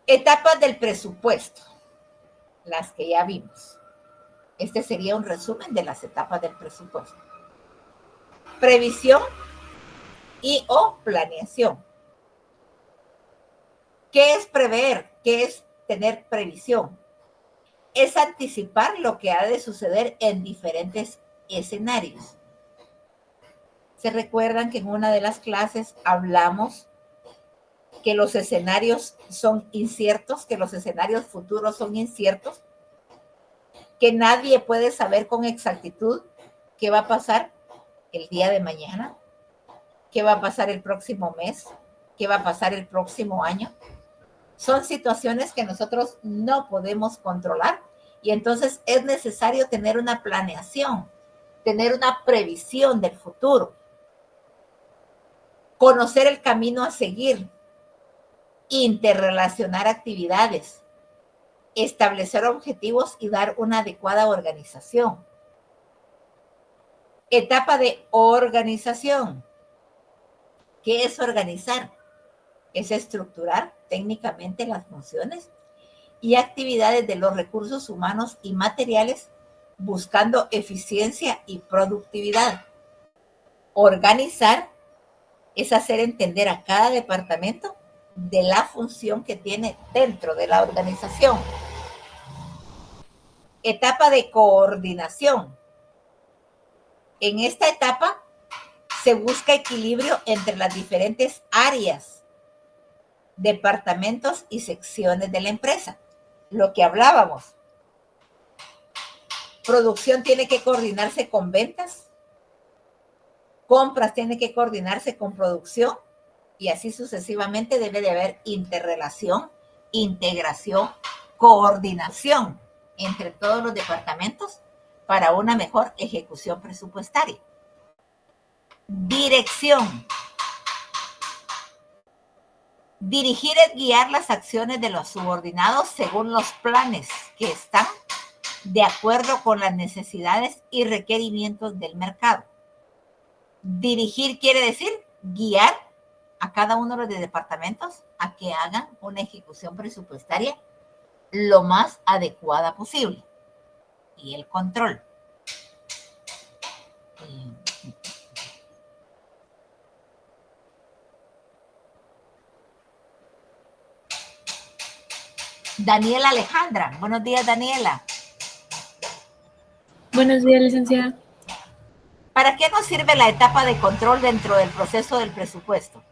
Etapas del presupuesto, las que ya vimos. Este sería un resumen de las etapas del presupuesto. Previsión o planeación. ¿Qué es prever? ¿Qué es tener previsión? Es anticipar lo que ha de suceder en diferentes escenarios. ¿Se recuerdan que en una de las clases hablamos que los escenarios son inciertos, que los escenarios futuros son inciertos, que nadie puede saber con exactitud qué va a pasar el día de mañana, qué va a pasar el próximo mes, qué va a pasar el próximo año? Son situaciones que nosotros no podemos controlar y entonces es necesario tener una planeación tener una previsión del futuro, conocer el camino a seguir, interrelacionar actividades, establecer objetivos y dar una adecuada organización. Etapa de organización. ¿Qué es organizar? Es estructurar técnicamente las funciones y actividades de los recursos humanos y materiales buscando eficiencia y productividad. Organizar es hacer entender a cada departamento de la función que tiene dentro de la organización. Etapa de coordinación. En esta etapa se busca equilibrio entre las diferentes áreas, departamentos y secciones de la empresa. Lo que hablábamos. Producción tiene que coordinarse con ventas, compras tiene que coordinarse con producción y así sucesivamente debe de haber interrelación, integración, coordinación entre todos los departamentos para una mejor ejecución presupuestaria. Dirección. Dirigir es guiar las acciones de los subordinados según los planes que están de acuerdo con las necesidades y requerimientos del mercado. Dirigir quiere decir guiar a cada uno de los departamentos a que hagan una ejecución presupuestaria lo más adecuada posible. Y el control. Daniela Alejandra. Buenos días, Daniela. Buenos días, licenciada. ¿Para qué nos sirve la etapa de control dentro del proceso del presupuesto?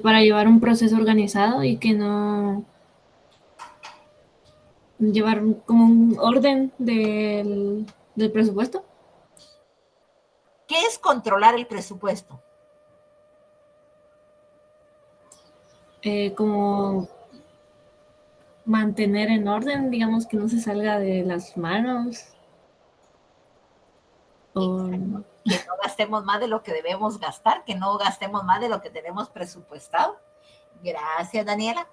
Para llevar un proceso organizado y que no llevar como un orden del presupuesto. ¿Qué es controlar el presupuesto? Como mantener en orden, digamos, que no se salga de las manos. Que no gastemos más de lo que debemos gastar, que no gastemos más de lo que tenemos presupuestado. Gracias, Daniela.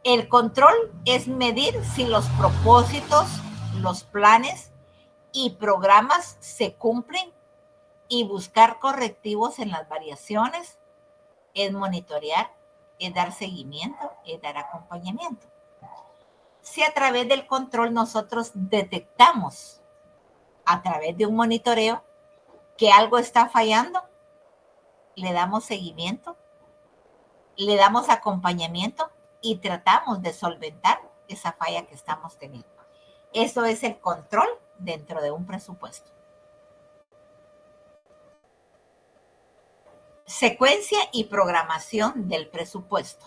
El control es medir si los propósitos, los planes y programas se cumplen y buscar correctivos en las variaciones, es monitorear, es dar seguimiento, es dar acompañamiento. Si a través del control nosotros detectamos a través de un monitoreo que algo está fallando, le damos seguimiento, le damos acompañamiento y tratamos de solventar esa falla que estamos teniendo. Eso es el control dentro de un presupuesto. Secuencia y programación del presupuesto.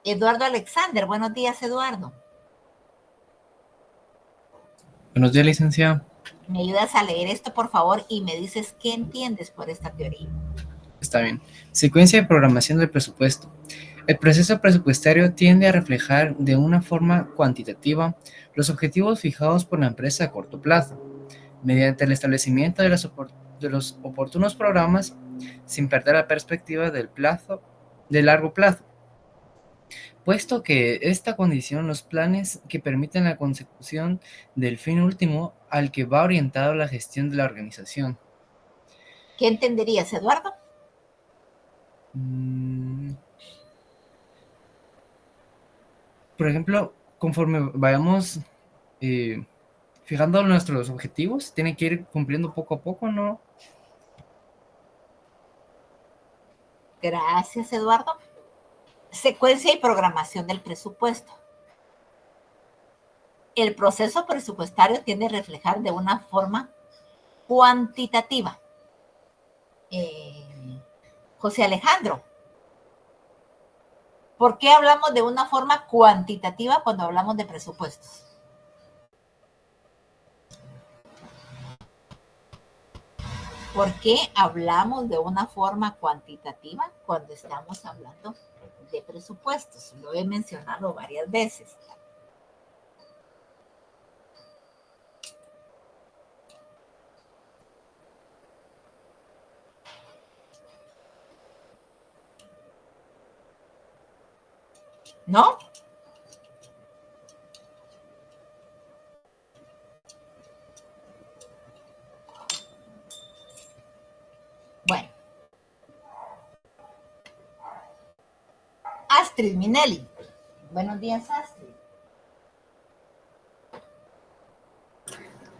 Eduardo Alexander. Buenos días, Eduardo. Buenos días, licenciada. ¿Me ayudas a leer esto, por favor, y me dices qué entiendes por esta teoría? Está bien. Secuencia de programación del presupuesto. El proceso presupuestario tiende a reflejar de una forma cuantitativa los objetivos fijados por la empresa a corto plazo, mediante el establecimiento de los oportunos programas sin perder la perspectiva del largo plazo, puesto que esta condiciona los planes que permiten la consecución del fin último al que va orientado la gestión de la organización. ¿Qué entenderías, Eduardo? Por ejemplo, conforme vayamos fijando nuestros objetivos, tiene que ir cumpliendo poco a poco, ¿no? Gracias, Eduardo. Secuencia y programación del presupuesto. El proceso presupuestario tiende a reflejar de una forma cuantitativa. José Alejandro, ¿por qué hablamos de una forma cuantitativa cuando hablamos de presupuestos? ¿Por qué hablamos de una forma cuantitativa cuando estamos hablando de presupuestos? Lo he mencionado varias veces. ¿No? Bueno. Astrid Minelli. Buenos días, Astrid.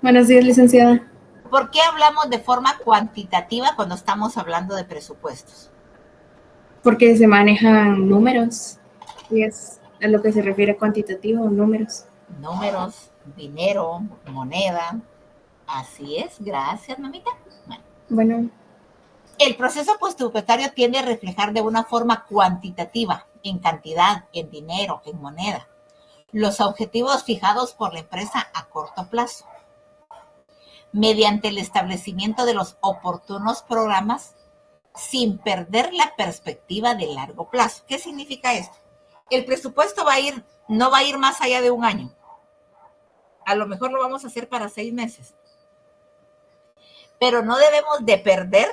Buenos días, licenciada. ¿Por qué hablamos de forma cuantitativa cuando estamos hablando de presupuestos? Porque se manejan números y es a lo que se refiere cuantitativo, números. Números, dinero, moneda. Así es, gracias, mamita. Bueno. El proceso presupuestario tiende a reflejar de una forma cuantitativa, en cantidad, en dinero, en moneda, los objetivos fijados por la empresa a corto plazo, mediante el establecimiento de los oportunos programas sin perder la perspectiva de largo plazo. ¿Qué significa esto? El presupuesto no va a ir más allá de un año. A lo mejor lo vamos a hacer para 6 meses. Pero no debemos de perder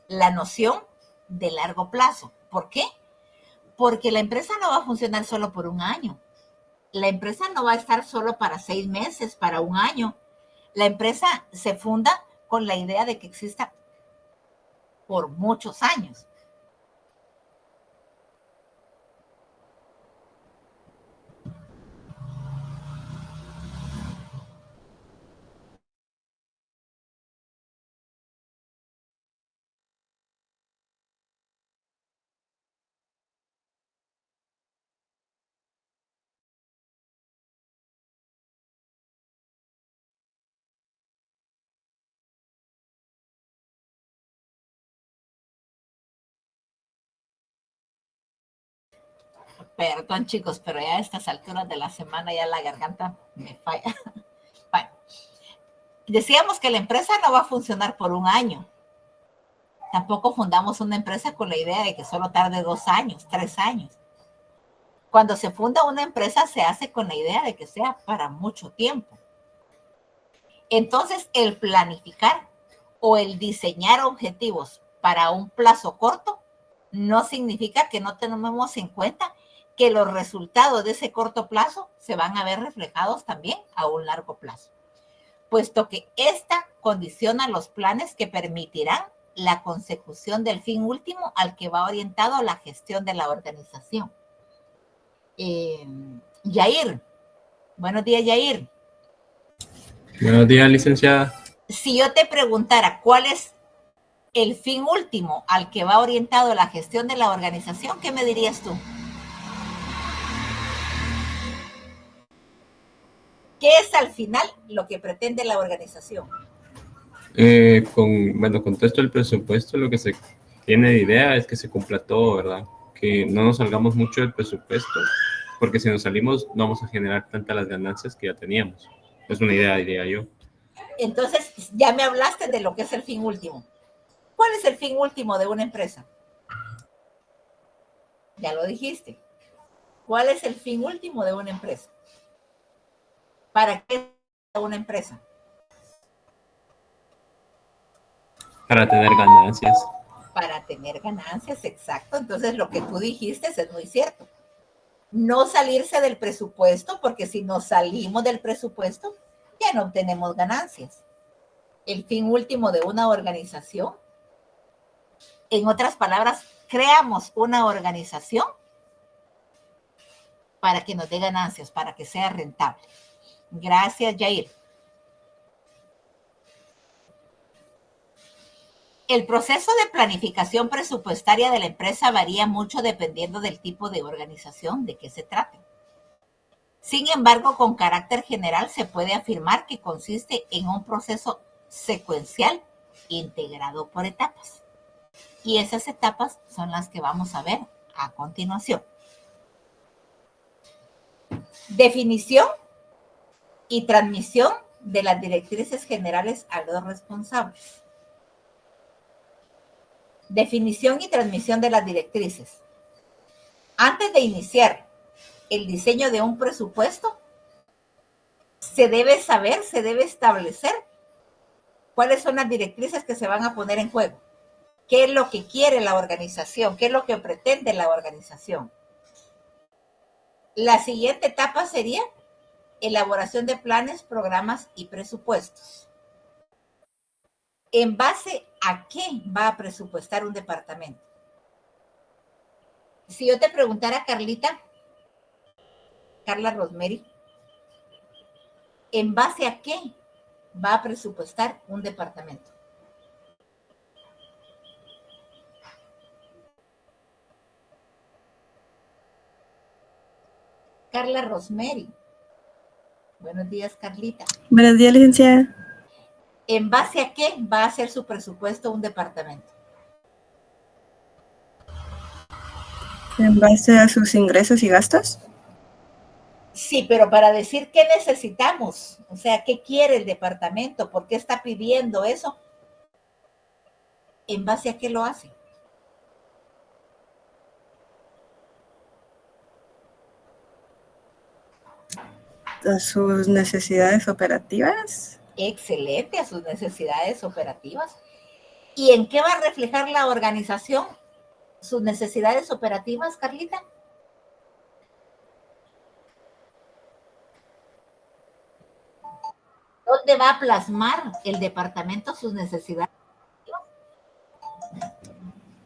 la noción de largo plazo. ¿Por qué? Porque la empresa no va a funcionar solo por un año. La empresa no va a estar solo para 6 meses, para un año. La empresa se funda con la idea de que exista por muchos años. Perdón, chicos, pero ya a estas alturas de la semana ya la garganta me falla. Bueno, decíamos que la empresa no va a funcionar por un año. Tampoco fundamos una empresa con la idea de que solo tarde 2 años, 3 años. Cuando se funda una empresa se hace con la idea de que sea para mucho tiempo. Entonces, el planificar o el diseñar objetivos para un plazo corto no significa que no tenemos en cuenta que los resultados de ese corto plazo se van a ver reflejados también a un largo plazo, puesto que esta condiciona los planes que permitirán la consecución del fin último al que va orientado la gestión de la organización. Yair. Buenos días, Yair. Buenos días, licenciada. Si yo te preguntara cuál es el fin último al que va orientado la gestión de la organización, ¿qué me dirías tú? ¿Qué es al final lo que pretende la organización? Con todo esto del presupuesto, lo que se tiene de idea es que se cumpla todo, ¿verdad? Que no nos salgamos mucho del presupuesto, porque si nos salimos no vamos a generar tantas las ganancias que ya teníamos. Es una idea, diría yo. Entonces, ya me hablaste de lo que es el fin último. ¿Cuál es el fin último de una empresa? Ya lo dijiste. ¿Cuál es el fin último de una empresa? ¿Para qué es una empresa? Para tener ganancias. Para tener ganancias, exacto. Entonces, lo que tú dijiste es muy cierto. No salirse del presupuesto, porque si nos salimos del presupuesto, ya no obtenemos ganancias. El fin último de una organización, en otras palabras, creamos una organización para que nos dé ganancias, para que sea rentable. Gracias, Yair. El proceso de planificación presupuestaria de la empresa varía mucho dependiendo del tipo de organización de que se trate. Sin embargo, con carácter general se puede afirmar que consiste en un proceso secuencial integrado por etapas. Y esas etapas son las que vamos a ver a continuación. Definición y transmisión de las directrices generales a los responsables. Definición y transmisión de las directrices. Antes de iniciar el diseño de un presupuesto, se debe saber, se debe establecer cuáles son las directrices que se van a poner en juego. ¿Qué es lo que quiere la organización? ¿Qué es lo que pretende la organización? La siguiente etapa sería elaboración de planes, programas y presupuestos. ¿En base a qué va a presupuestar un departamento? Si yo te preguntara, Carla Rosemary, ¿en base a qué va a presupuestar un departamento? Carla Rosemary. Buenos días, Carlita. Buenos días, licenciada. ¿En base a qué va a hacer su presupuesto un departamento? En base a sus ingresos y gastos. Sí, pero para decir qué necesitamos, o sea, qué quiere el departamento, por qué está pidiendo eso, ¿en base a qué lo hace? A sus necesidades operativas. Excelente, a sus necesidades operativas. ¿Y en qué va a reflejar la organización sus necesidades operativas, Carlita? ¿Dónde va a plasmar el departamento sus necesidades?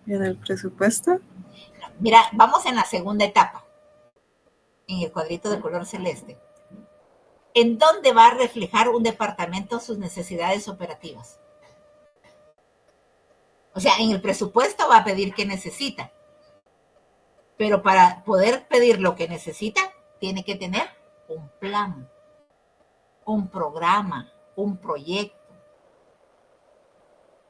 En el presupuesto. Mira, vamos en la segunda etapa, en el cuadrito de color celeste. ¿En dónde va a reflejar un departamento sus necesidades operativas? O sea, en el presupuesto va a pedir qué necesita. Pero para poder pedir lo que necesita, tiene que tener un plan, un programa, un proyecto.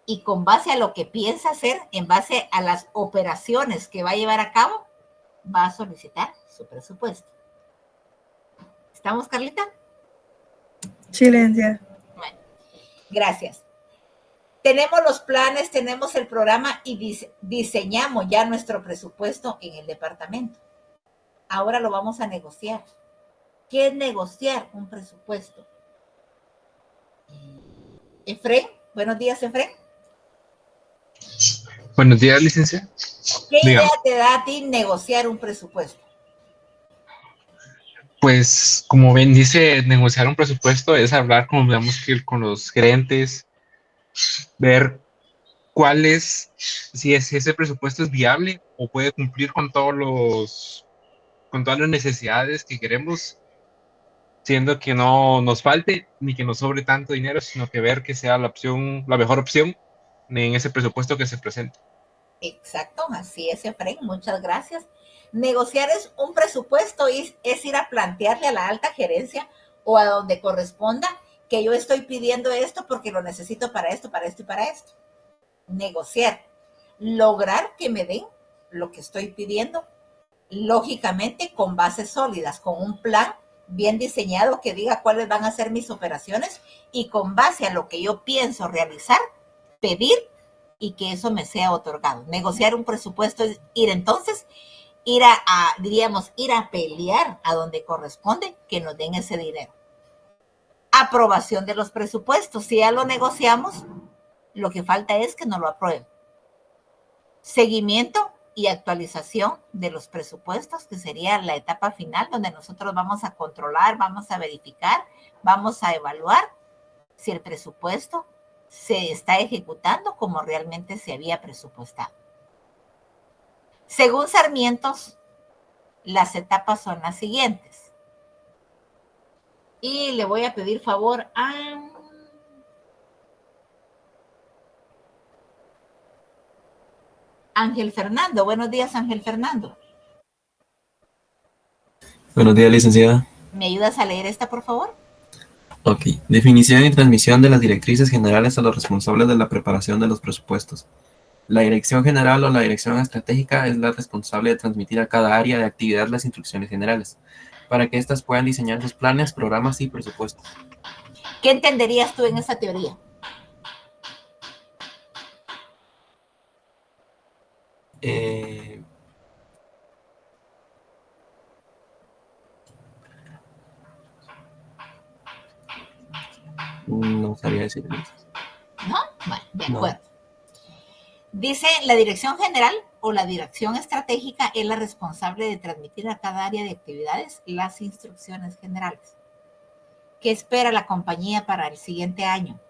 Y con base a lo que piensa hacer, en base a las operaciones que va a llevar a cabo, va a solicitar su presupuesto. ¿Estamos, Carlita? Sí, licenciada. Bueno, gracias. Tenemos los planes, tenemos el programa y diseñamos ya nuestro presupuesto en el departamento. Ahora lo vamos a negociar. ¿Qué es negociar un presupuesto? Efren, buenos días, Efren. Buenos días, licenciada. ¿Qué idea Dígame. te da a ti negociar un presupuesto? Pues, como ven, dice negociar un presupuesto es hablar, como digamos, que con los gerentes, ver cuál es, si ese presupuesto es viable o puede cumplir con con todas las necesidades que queremos, siendo que no nos falte ni que nos sobre tanto dinero, sino que ver que sea la mejor opción en ese presupuesto que se presenta. Exacto, así es, Efren, muchas gracias. Negociar es un presupuesto, es ir a plantearle a la alta gerencia o a donde corresponda que yo estoy pidiendo esto porque lo necesito para esto, para esto y para esto. Negociar, lograr que me den lo que estoy pidiendo, lógicamente con bases sólidas, con un plan bien diseñado que diga cuáles van a ser mis operaciones y con base a lo que yo pienso realizar, pedir y que eso me sea otorgado. Negociar un presupuesto es ir a pelear a donde corresponde que nos den ese dinero. Aprobación de los presupuestos. Si ya lo negociamos, lo que falta es que nos lo aprueben. Seguimiento y actualización de los presupuestos, que sería la etapa final donde nosotros vamos a controlar, vamos a verificar, vamos a evaluar si el presupuesto se está ejecutando como realmente se había presupuestado. Según Sarmientos, las etapas son las siguientes. Y le voy a pedir favor a Ángel Fernando. Buenos días, Ángel Fernando. Buenos días, licenciada. ¿Me ayudas a leer esta, por favor? Ok. Definición y transmisión de las directrices generales a los responsables de la preparación de los presupuestos. La dirección general o la dirección estratégica es la responsable de transmitir a cada área de actividad las instrucciones generales, para que éstas puedan diseñar sus planes, programas y presupuestos. ¿Qué entenderías tú en esa teoría? No sabría decirlo. ¿No? Bueno, de No. acuerdo. Dice, la dirección general o la dirección estratégica es la responsable de transmitir a cada área de actividades las instrucciones generales. ¿Qué espera la compañía para el siguiente año?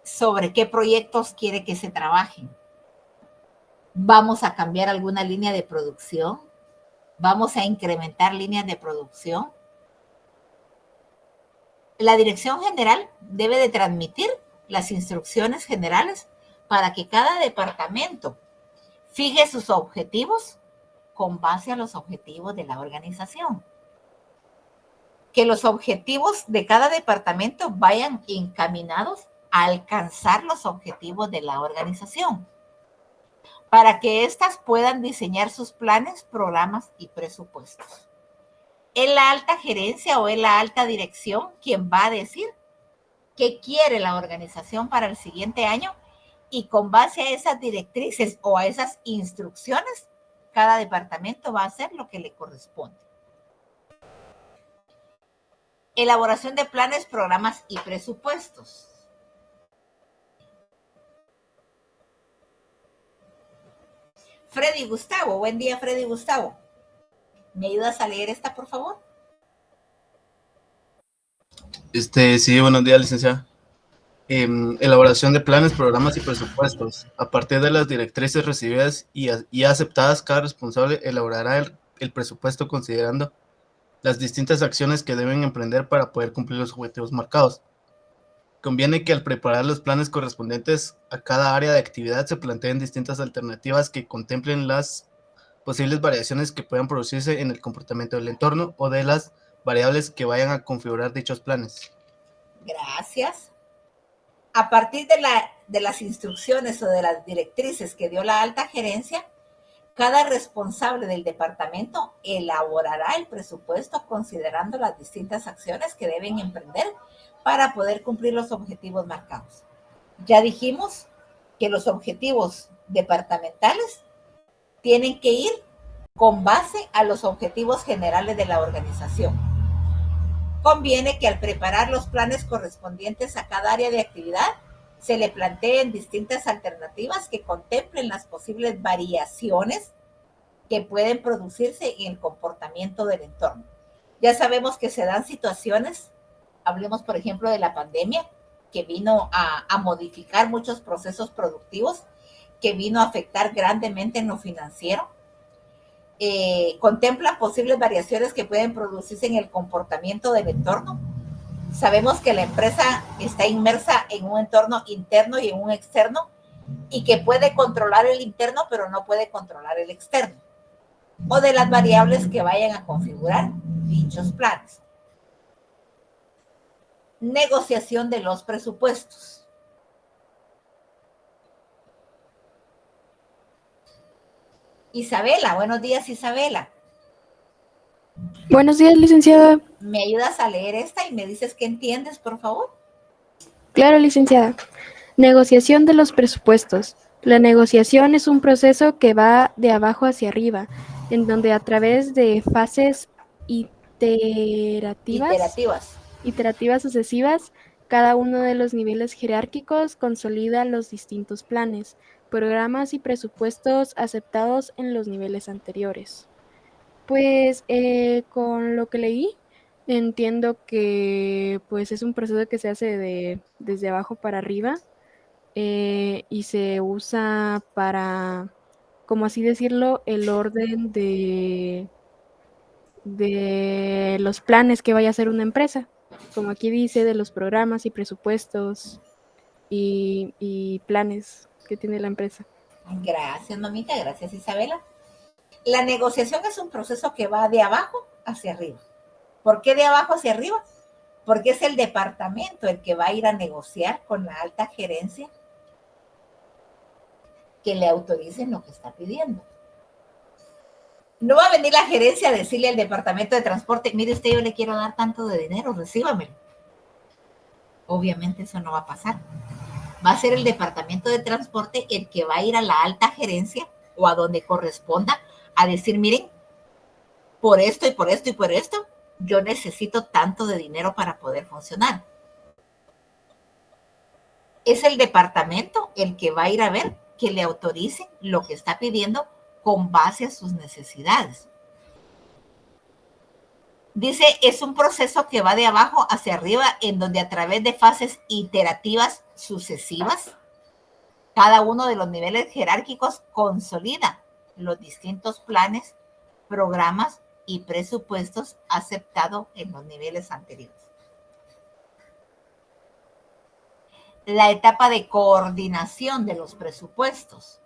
¿Sobre qué proyectos quiere que se trabajen? ¿Vamos a cambiar alguna línea de producción? ¿Vamos a incrementar líneas de producción? La dirección general debe de transmitir las instrucciones generales para que cada departamento fije sus objetivos con base a los objetivos de la organización. Que los objetivos de cada departamento vayan encaminados a alcanzar los objetivos de la organización, para que éstas puedan diseñar sus planes, programas y presupuestos. Es la alta gerencia o es la alta dirección quien va a decir qué quiere la organización para el siguiente año, y con base a esas directrices o a esas instrucciones, cada departamento va a hacer lo que le corresponde. Elaboración de planes, programas y presupuestos. Freddy Gustavo, buen día Freddy Gustavo. ¿Me ayudas a leer esta, por favor? Sí, buenos días, licenciada. Elaboración de planes, programas y presupuestos. A partir de las directrices recibidas y aceptadas, cada responsable elaborará el presupuesto considerando las distintas acciones que deben emprender para poder cumplir los objetivos marcados. Conviene que al preparar los planes correspondientes a cada área de actividad se planteen distintas alternativas que contemplen las posibles variaciones que puedan producirse en el comportamiento del entorno o de las variables que vayan a configurar dichos planes. Gracias. A partir de las instrucciones o de las directrices que dio la alta gerencia, cada responsable del departamento elaborará el presupuesto considerando las distintas acciones que deben emprender para poder cumplir los objetivos marcados. Ya dijimos que los objetivos departamentales tienen que ir con base a los objetivos generales de la organización. Conviene que al preparar los planes correspondientes a cada área de actividad, se le planteen distintas alternativas que contemplen las posibles variaciones que pueden producirse en el comportamiento del entorno. Ya sabemos que se dan situaciones, hablemos por ejemplo de la pandemia, que vino a modificar muchos procesos productivos, que vino a afectar grandemente en lo financiero. Contempla posibles variaciones que pueden producirse en el comportamiento del entorno. Sabemos que la empresa está inmersa en un entorno interno y en un externo, y que puede controlar el interno, pero no puede controlar el externo, o de las variables que vayan a configurar dichos planes. Negociación de los presupuestos. Isabela, buenos días Isabela. Buenos días, licenciada. ¿Me ayudas a leer esta y me dices qué entiendes, por favor? Claro, licenciada. Negociación de los presupuestos. La negociación es un proceso que va de abajo hacia arriba, en donde a través de fases iterativas sucesivas, cada uno de los niveles jerárquicos consolida los distintos planes, programas y presupuestos aceptados en los niveles anteriores. Pues con lo que leí, entiendo que pues es un proceso que se hace desde abajo para arriba, y se usa para, como así decirlo, el orden de los planes que vaya a hacer una empresa, como aquí dice, de los programas y presupuestos y planes que tiene la empresa. Gracias, mamita, gracias Isabela. La negociación es un proceso que va de abajo hacia arriba. ¿Por qué de abajo hacia arriba? Porque es el departamento el que va a ir a negociar con la alta gerencia que le autoricen lo que está pidiendo. No va a venir la gerencia a decirle al departamento de transporte, mire usted, yo le quiero dar tanto de dinero, recíbamelo. Obviamente eso no va a pasar. Va a ser el departamento de transporte el que va a ir a la alta gerencia o a donde corresponda a decir, miren, por esto y por esto y por esto, yo necesito tanto de dinero para poder funcionar. Es el departamento el que va a ir a ver que le autoricen lo que está pidiendo con base a sus necesidades. Dice, es un proceso que va de abajo hacia arriba, en donde a través de fases iterativas sucesivas, cada uno de los niveles jerárquicos consolida los distintos planes, programas y presupuestos aceptados en los niveles anteriores. La etapa de coordinación de los presupuestos.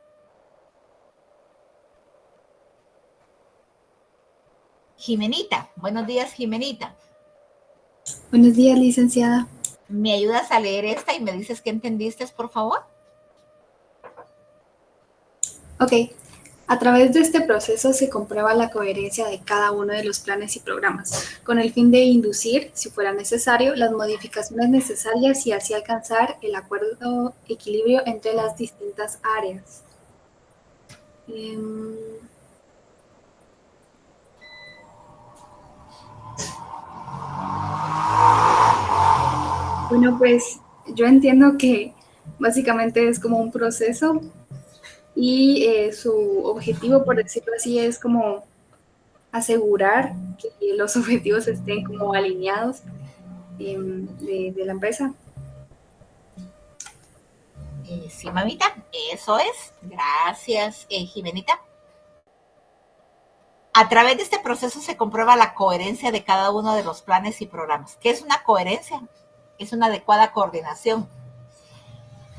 Jimenita, buenos días, Jimenita. Buenos días, licenciada. ¿Me ayudas a leer esta y me dices qué entendiste, por favor? Ok. A través de este proceso se comprueba la coherencia de cada uno de los planes y programas, con el fin de inducir, si fuera necesario, las modificaciones necesarias y así alcanzar el acuerdo equilibrio entre las distintas áreas. Bueno, pues yo entiendo que básicamente es como un proceso y su objetivo, por decirlo así, es como asegurar que los objetivos estén como alineados de la empresa. Sí, mamita, eso es. Gracias, Jimenita. A través de este proceso se comprueba la coherencia de cada uno de los planes y programas. ¿Qué es una coherencia? Es una adecuada coordinación.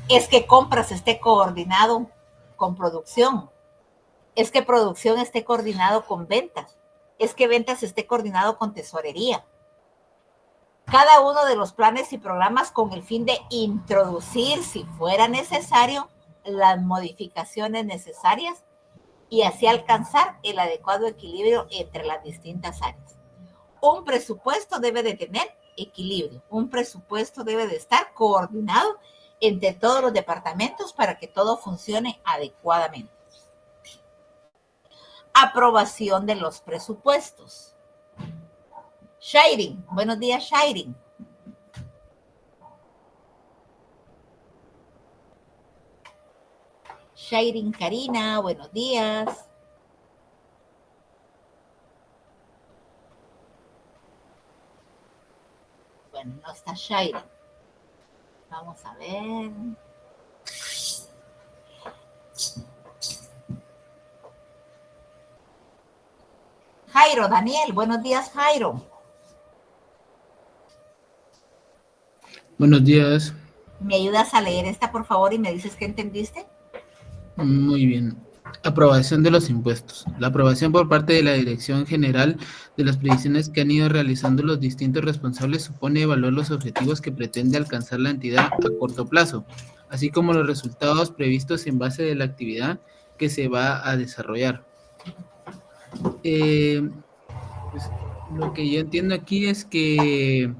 Es que compras esté coordinado con producción. Es que producción esté coordinado con ventas. Es que ventas esté coordinado con tesorería. Cada uno de los planes y programas con el fin de introducir, si fuera necesario, las modificaciones necesarias y así alcanzar el adecuado equilibrio entre las distintas áreas. Un presupuesto debe de tener equilibrio. Un presupuesto debe de estar coordinado entre todos los departamentos para que todo funcione adecuadamente. Aprobación de los presupuestos. Shairin, buenos días, Shairin. Shairin Karina, buenos días. Bueno, no está Shairin. Vamos a ver. Jairo, Daniel, buenos días, Jairo. Buenos días. ¿Me ayudas a leer esta, por favor, y me dices qué entendiste? Muy bien. Aprobación de los impuestos. La aprobación por parte de la Dirección General de las previsiones que han ido realizando los distintos responsables supone evaluar los objetivos que pretende alcanzar la entidad a corto plazo, así como los resultados previstos en base de la actividad que se va a desarrollar. Pues, lo que yo entiendo aquí es que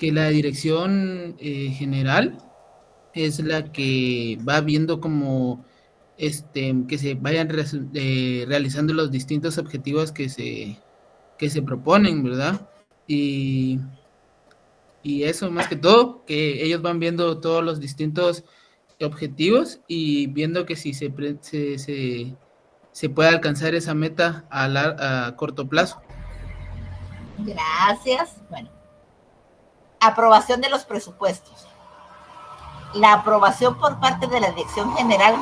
la dirección general es la que va viendo como que se vayan realizando los distintos objetivos que se proponen, ¿verdad? Y eso más que todo, que ellos van viendo todos los distintos objetivos y viendo que si se puede alcanzar esa meta a corto plazo. Gracias. Bueno. Aprobación de los presupuestos. La aprobación por parte de la Dirección General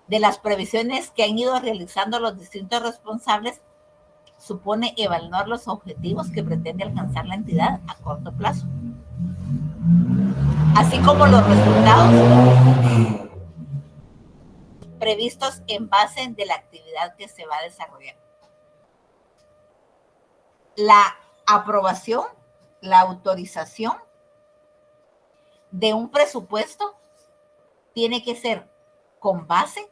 de las previsiones que han ido realizando los distintos responsables supone evaluar los objetivos que pretende alcanzar la entidad a corto plazo, así como los resultados previstos en base de la actividad que se va a desarrollar. La aprobación, la autorización de un presupuesto tiene que ser con base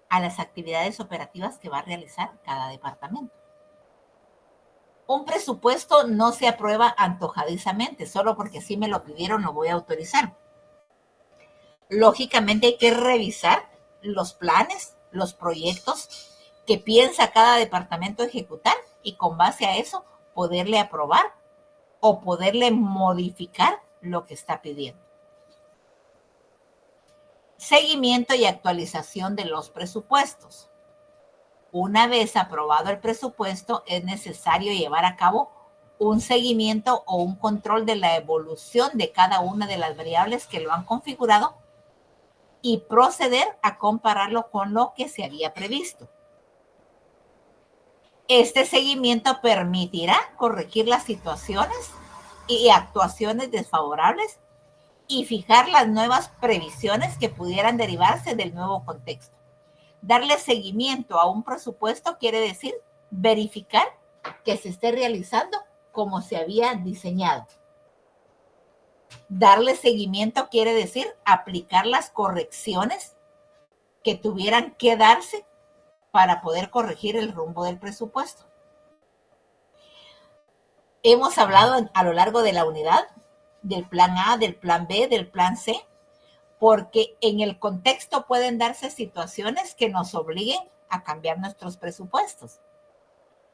a las actividades operativas que va a realizar cada departamento. Un presupuesto no se aprueba antojadizamente, solo porque sí me lo pidieron, lo voy a autorizar. Lógicamente hay que revisar los planes, los proyectos que piensa cada departamento ejecutar y con base a eso poderle aprobar o poderle modificar lo que está pidiendo. Seguimiento y actualización de los presupuestos. Una vez aprobado el presupuesto, es necesario llevar a cabo un seguimiento o un control de la evolución de cada una de las variables que lo han configurado y proceder a compararlo con lo que se había previsto. Este seguimiento permitirá corregir las situaciones y actuaciones desfavorables y fijar las nuevas previsiones que pudieran derivarse del nuevo contexto. Darle seguimiento a un presupuesto quiere decir verificar que se esté realizando como se había diseñado. Darle seguimiento quiere decir aplicar las correcciones que tuvieran que darse para poder corregir el rumbo del presupuesto. Hemos hablado a lo largo de la unidad del plan A, del plan B, del plan C, porque en el contexto pueden darse situaciones que nos obliguen a cambiar nuestros presupuestos.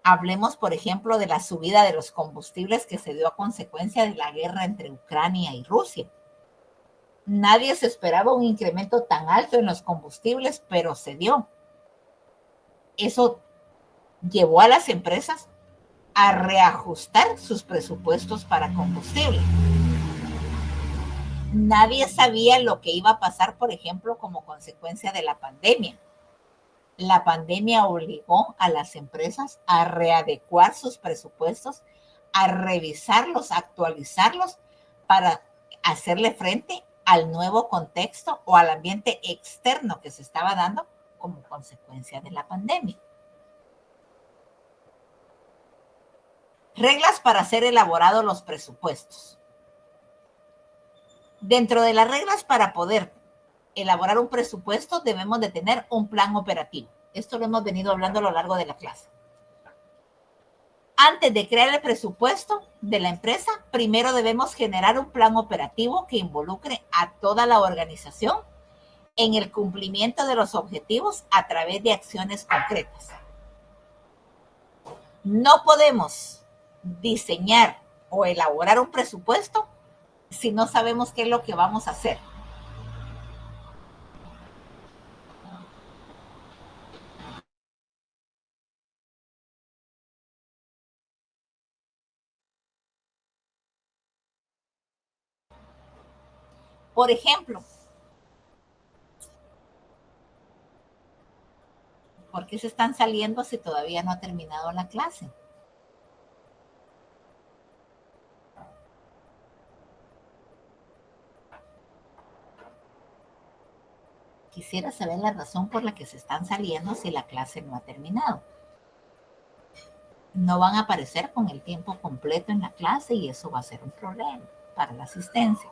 Hablemos, por ejemplo, de la subida de los combustibles que se dio a consecuencia de la guerra entre Ucrania y Rusia. Nadie se esperaba un incremento tan alto en los combustibles, pero se dio. Eso llevó a las empresas a reajustar sus presupuestos para combustible. Nadie sabía lo que iba a pasar, por ejemplo, como consecuencia de la pandemia. La pandemia obligó a las empresas a readecuar sus presupuestos, a revisarlos, actualizarlos para hacerle frente al nuevo contexto o al ambiente externo que se estaba dando como consecuencia de la pandemia. Reglas para ser elaborados los presupuestos. Dentro de las reglas para poder elaborar un presupuesto, debemos de tener un plan operativo. Esto lo hemos venido hablando a lo largo de la clase. Antes de crear el presupuesto de la empresa, primero debemos generar un plan operativo que involucre a toda la organización en el cumplimiento de los objetivos a través de acciones concretas. No podemos diseñar o elaborar un presupuesto si no sabemos qué es lo que vamos a hacer. Por ejemplo, ¿por qué se están saliendo si todavía no ha terminado la clase? Quisiera saber la razón por la que se están saliendo si la clase no ha terminado. No van a aparecer con el tiempo completo en la clase y eso va a ser un problema para la asistencia.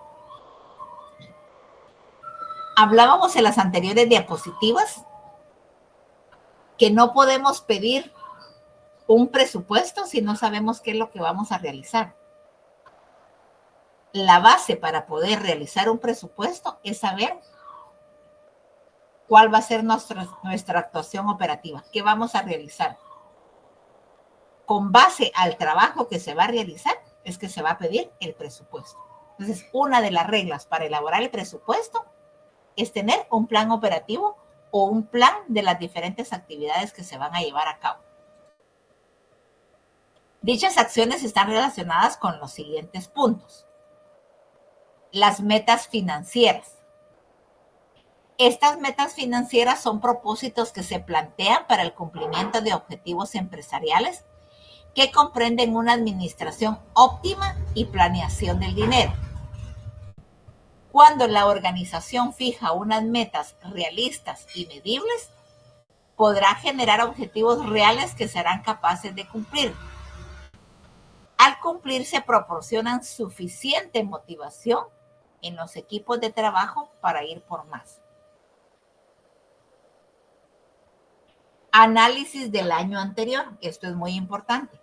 Hablábamos en las anteriores diapositivas que no podemos pedir un presupuesto si no sabemos qué es lo que vamos a realizar. La base para poder realizar un presupuesto es saber cuál va a ser nuestra actuación operativa, qué vamos a realizar. Con base al trabajo que se va a realizar es que se va a pedir el presupuesto. Entonces, una de las reglas para elaborar el presupuesto es tener un plan operativo o un plan de las diferentes actividades que se van a llevar a cabo. Dichas acciones están relacionadas con los siguientes puntos. Las metas financieras. Estas metas financieras son propósitos que se plantean para el cumplimiento de objetivos empresariales que comprenden una administración óptima y planeación del dinero. Cuando la organización fija unas metas realistas y medibles, podrá generar objetivos reales que serán capaces de cumplir. Al cumplir, se proporcionan suficiente motivación en los equipos de trabajo para ir por más. Análisis del año anterior. Esto es muy importante.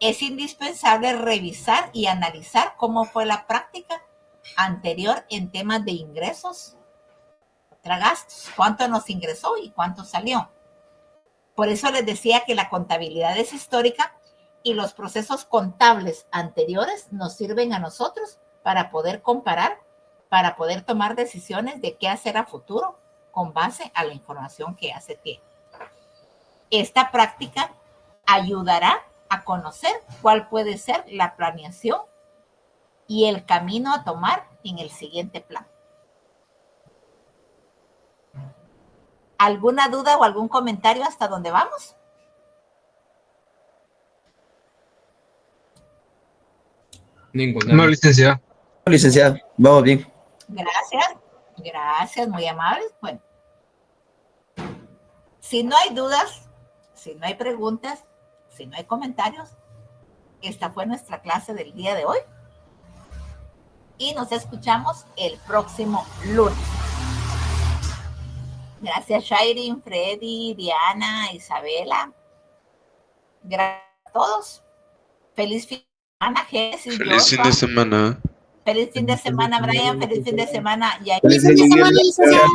Es indispensable revisar y analizar cómo fue la práctica anterior en temas de ingresos contra gastos. ¿Cuánto nos ingresó y cuánto salió? Por eso les decía que la contabilidad es histórica y los procesos contables anteriores nos sirven a nosotros para poder comparar, para poder tomar decisiones de qué hacer a futuro con base a la información que ya se tiene. Esta práctica ayudará a conocer cuál puede ser la planeación y el camino a tomar en el siguiente plan. ¿Alguna duda o algún comentario hasta dónde vamos? Ninguna. No, licenciada. Licenciada, vamos bien. Gracias, muy amables. Bueno, si no hay dudas, si no hay preguntas, si no hay comentarios, esta fue nuestra clase del día de hoy. Y nos escuchamos el próximo lunes. Gracias, Shairin, Freddy, Diana, Isabela. Gracias a todos. Feliz fin de semana, Jesús. Feliz fin de semana. Feliz fin de semana, Brian. Feliz fin de semana, Yair. Feliz fin de semana, licenciada.